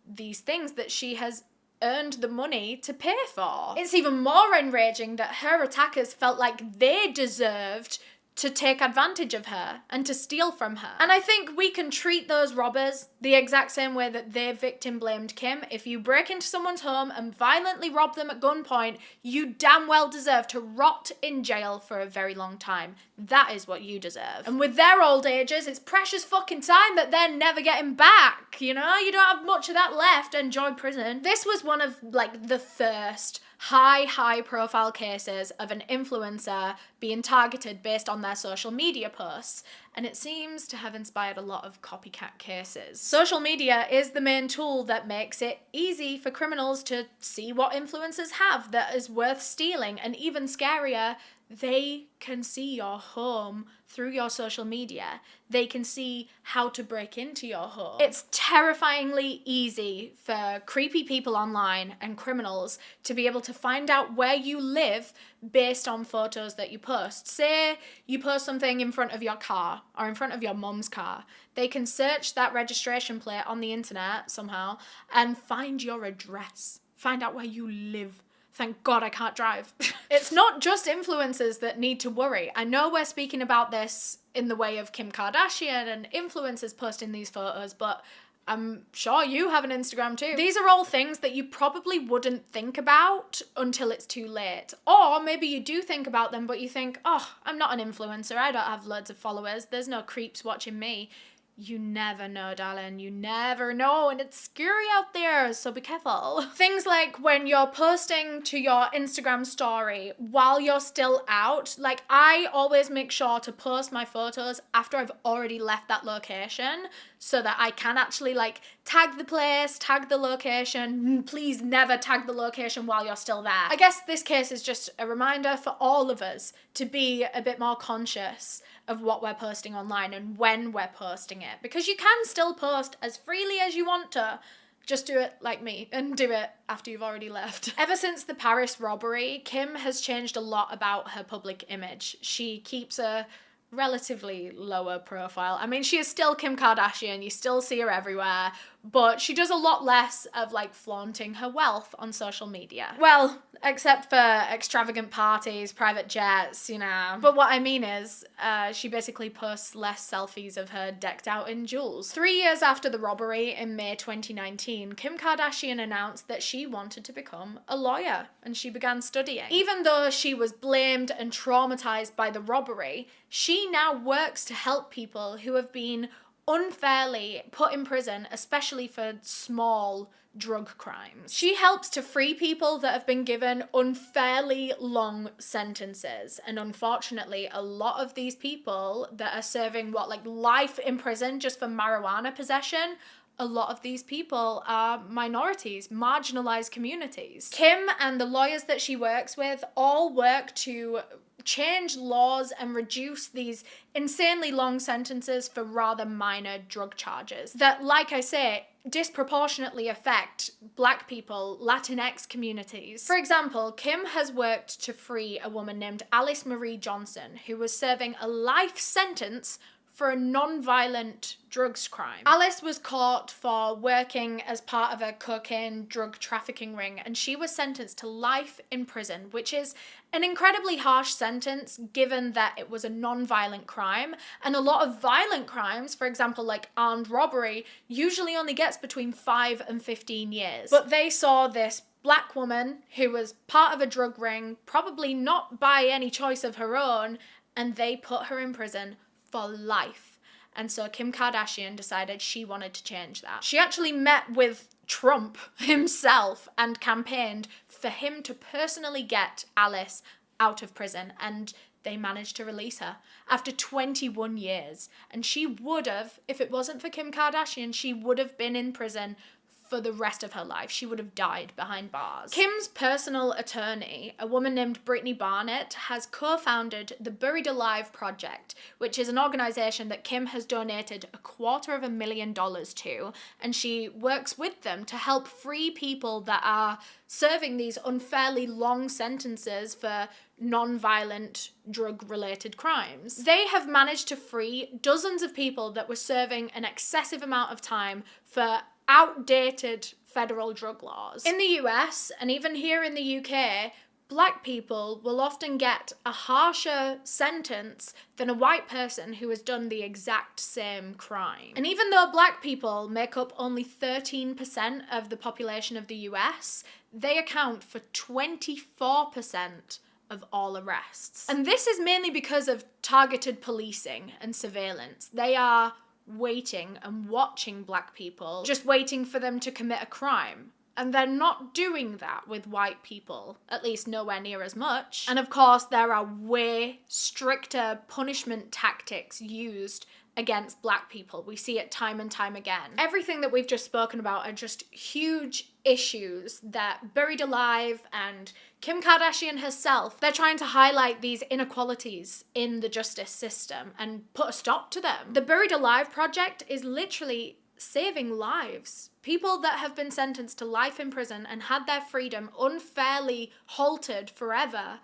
these things that she has earned the money to pay for. It's even more enraging that her attackers felt like they deserved to take advantage of her and to steal from her. And I think we can treat those robbers the exact same way that they victim blamed Kim. If you break into someone's home and violently rob them at gunpoint, you damn well deserve to rot in jail for a very long time. That is what you deserve. And with their old ages, it's precious fucking time that they're never getting back, you know? You don't have much of that left. Enjoy prison. This was one of, the first high profile cases of an influencer being targeted based on their their social media posts, and it seems to have inspired a lot of copycat cases. Social media is the main tool that makes it easy for criminals to see what influencers have that is worth stealing, and even scarier, they can see your home through your social media. They can see how to break into your home. It's terrifyingly easy for creepy people online and criminals to be able to find out where you live based on photos that you post. Say you post something in front of your car or in front of your mum's car. They can search that registration plate on the internet somehow and find your address, find out where you live. Thank God I can't drive. It's not just influencers that need to worry. I know we're speaking about this in the way of Kim Kardashian and influencers posting these photos, but I'm sure you have an Instagram too. These are all things that you probably wouldn't think about until it's too late. Or maybe you do think about them, but you think, oh, I'm not an influencer. I don't have loads of followers. There's no creeps watching me. You never know, darling. You never know, and it's scary out there, so be careful. Things like when you're posting to your Instagram story while you're still out, like I always make sure to post my photos after I've already left that location so that I can actually like tag the place, tag the location. Please never tag the location while you're still there. I guess this case is just a reminder for all of us to be a bit more conscious of what we're posting online and when we're posting it, because you can still post as freely as you want to. Just do it like me and do it after you've already left. Ever since the Paris robbery, Kim has changed a lot about her public image. She keeps a relatively lower profile. I mean, she is still Kim Kardashian, you still see her everywhere, but she does a lot less of like flaunting her wealth on social media. Well, except for extravagant parties, private jets, you know. But what I mean is, she basically posts less selfies of her decked out in jewels. 3 years after the robbery in May 2019, Kim Kardashian announced that she wanted to become a lawyer, and she began studying. Even though she was blamed and traumatized by the robbery, she now works to help people who have been unfairly put in prison, especially for small drug crimes. She helps to free people that have been given unfairly long sentences. And unfortunately, a lot of these people that are serving like life in prison just for marijuana possession, a lot of these people are minorities, marginalized communities. Kim and the lawyers that she works with all work to change laws and reduce these insanely long sentences for rather minor drug charges that, like I say, disproportionately affect Black people, Latinx communities. For example, Kim has worked to free a woman named Alice Marie Johnson, who was serving a life sentence for a non-violent drugs crime. Alice was caught for working as part of a cocaine drug trafficking ring, and she was sentenced to life in prison, which is an incredibly harsh sentence given that it was a non-violent crime, and a lot of violent crimes, for example like armed robbery, usually only gets between 5 and 15 years. But they saw this Black woman who was part of a drug ring, probably not by any choice of her own, and they put her in prison for life. And so Kim Kardashian decided she wanted to change that. She actually met with Trump himself and campaigned for him to personally get Alice out of prison, and they managed to release her after 21 years. And she would have, if it wasn't for Kim Kardashian, she would have been in prison for the rest of her life. She would have died behind bars. Kim's personal attorney, a woman named Brittany Barnett, has co-founded the Buried Alive Project, which is an organization that Kim has donated $250,000 to, and she works with them to help free people that are serving these unfairly long sentences for non-violent drug-related crimes. They have managed to free dozens of people that were serving an excessive amount of time for outdated federal drug laws. In the US, and even here in the UK, Black people will often get a harsher sentence than a white person who has done the exact same crime. And even though Black people make up only 13% of the population of the US, they account for 24% of all arrests. And this is mainly because of targeted policing and surveillance. They are waiting and watching Black people, just waiting for them to commit a crime. And they're not doing that with white people, at least nowhere near as much. And of course, there are way stricter punishment tactics used against black people. We see it time and time again. Everything that we've just spoken about are just huge issues that Buried Alive and Kim Kardashian herself, they're trying to highlight these inequalities in the justice system and put a stop to them. The Buried Alive project is literally saving lives. People that have been sentenced to life in prison and had their freedom unfairly halted forever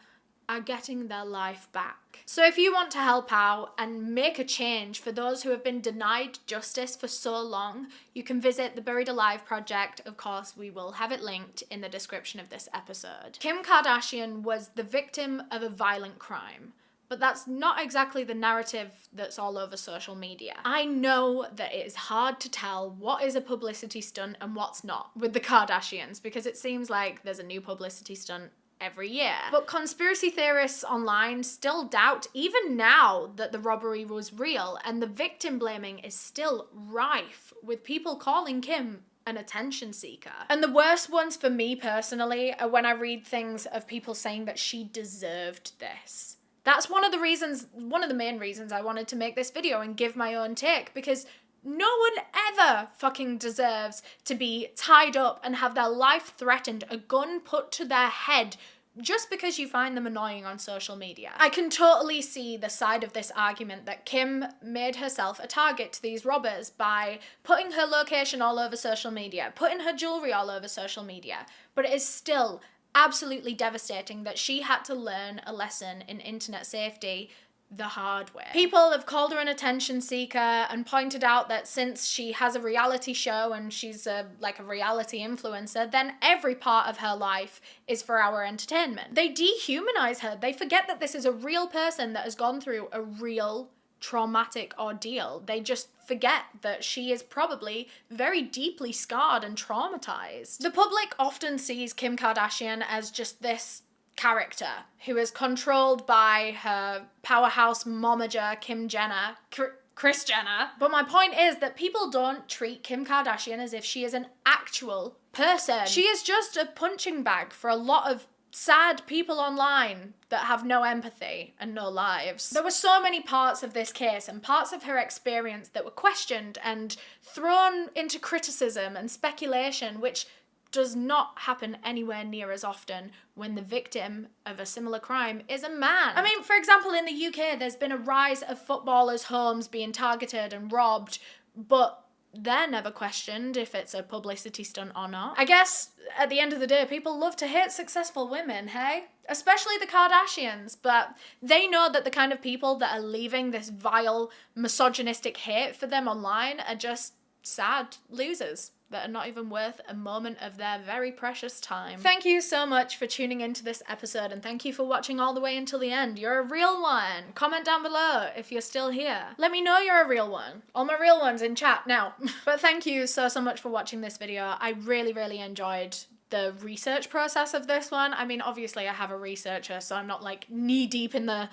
are getting their life back. So if you want to help out and make a change for those who have been denied justice for so long, you can visit the Buried Alive project. Of course, we will have it linked in the description of this episode. Kim Kardashian was the victim of a violent crime, but that's not exactly the narrative that's all over social media. I know that it is hard to tell what is a publicity stunt and what's not with the Kardashians, because it seems like there's a new publicity stunt every year. But conspiracy theorists online still doubt, even now, that the robbery was real, and the victim blaming is still rife, with people calling Kim an attention seeker. And the worst ones for me personally are when I read things of people saying that she deserved this. That's one of the main reasons I wanted to make this video and give my own take, because no one ever fucking deserves to be tied up and have their life threatened, a gun put to their head, just because you find them annoying on social media. I can totally see the side of this argument that Kim made herself a target to these robbers by putting her location all over social media, putting her jewellery all over social media, but it is still absolutely devastating that she had to learn a lesson in internet safety the hard way. People have called her an attention seeker and pointed out that since she has a reality show and she's like a reality influencer, then every part of her life is for our entertainment. They dehumanize her. They forget that this is a real person that has gone through a real traumatic ordeal. They just forget that she is probably very deeply scarred and traumatized. The public often sees Kim Kardashian as just this character who is controlled by her powerhouse momager Kim Jenner, Kris Jenner. But my point is that people don't treat Kim Kardashian as if she is an actual person. She is just a punching bag for a lot of sad people online that have no empathy and no lives. There were so many parts of this case and parts of her experience that were questioned and thrown into criticism and speculation, which does not happen anywhere near as often when the victim of a similar crime is a man. I mean, for example, in the UK, there's been a rise of footballers' homes being targeted and robbed, but they're never questioned if it's a publicity stunt or not. I guess, at the end of the day, people love to hate successful women, hey? Especially the Kardashians, but they know that the kind of people that are leaving this vile, misogynistic hate for them online are just sad losers that are not even worth a moment of their very precious time. Thank you so much for tuning into this episode, and thank you for watching all the way until the end. You're a real one. Comment down below if you're still here. Let me know you're a real one. All my real ones in chat now. But thank you so much for watching this video. I really enjoyed the research process of this one. I mean, obviously I have a researcher, so I'm not like knee deep in the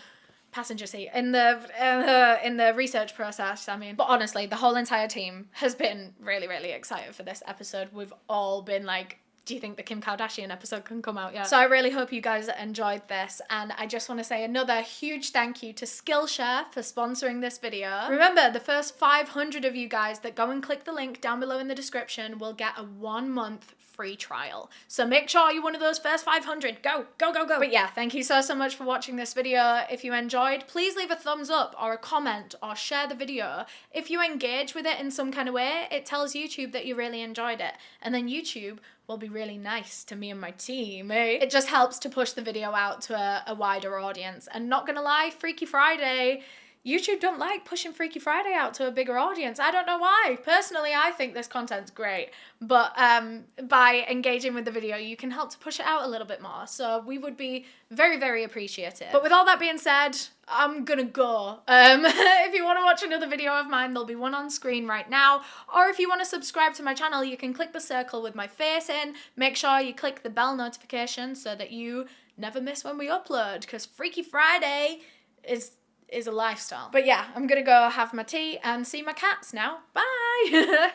passenger seat in the research process. I mean, but honestly, the whole entire team has been really excited for this episode. We've all been like, do you think the Kim Kardashian episode can come out yet? So I really hope you guys enjoyed this, and I just want to say another huge thank you to Skillshare for sponsoring this video. Remember, the first 500 of you guys that go and click the link down below in the description will get a 1-month free trial. So make sure you're one of those first 500. Go. But yeah, thank you so much for watching this video. If you enjoyed, please leave a thumbs up or a comment or share the video. If you engage with it in some kind of way, it tells YouTube that you really enjoyed it, and then YouTube will be really nice to me and my team, eh? It just helps to push the video out to a wider audience. And not gonna lie, Freaky Friday, YouTube don't like pushing Freaky Friday out to a bigger audience. I don't know why. Personally, I think this content's great, but by engaging with the video, you can help to push it out a little bit more. So we would be very appreciative. But with all that being said, I'm gonna go. If you want to watch another video of mine, there'll be one on screen right now. Or if you want to subscribe to my channel, you can click the circle with my face in. Make sure you click the bell notification so that you never miss when we upload, because Freaky Friday is a lifestyle. But yeah, I'm gonna go have my tea and see my cats now. Bye!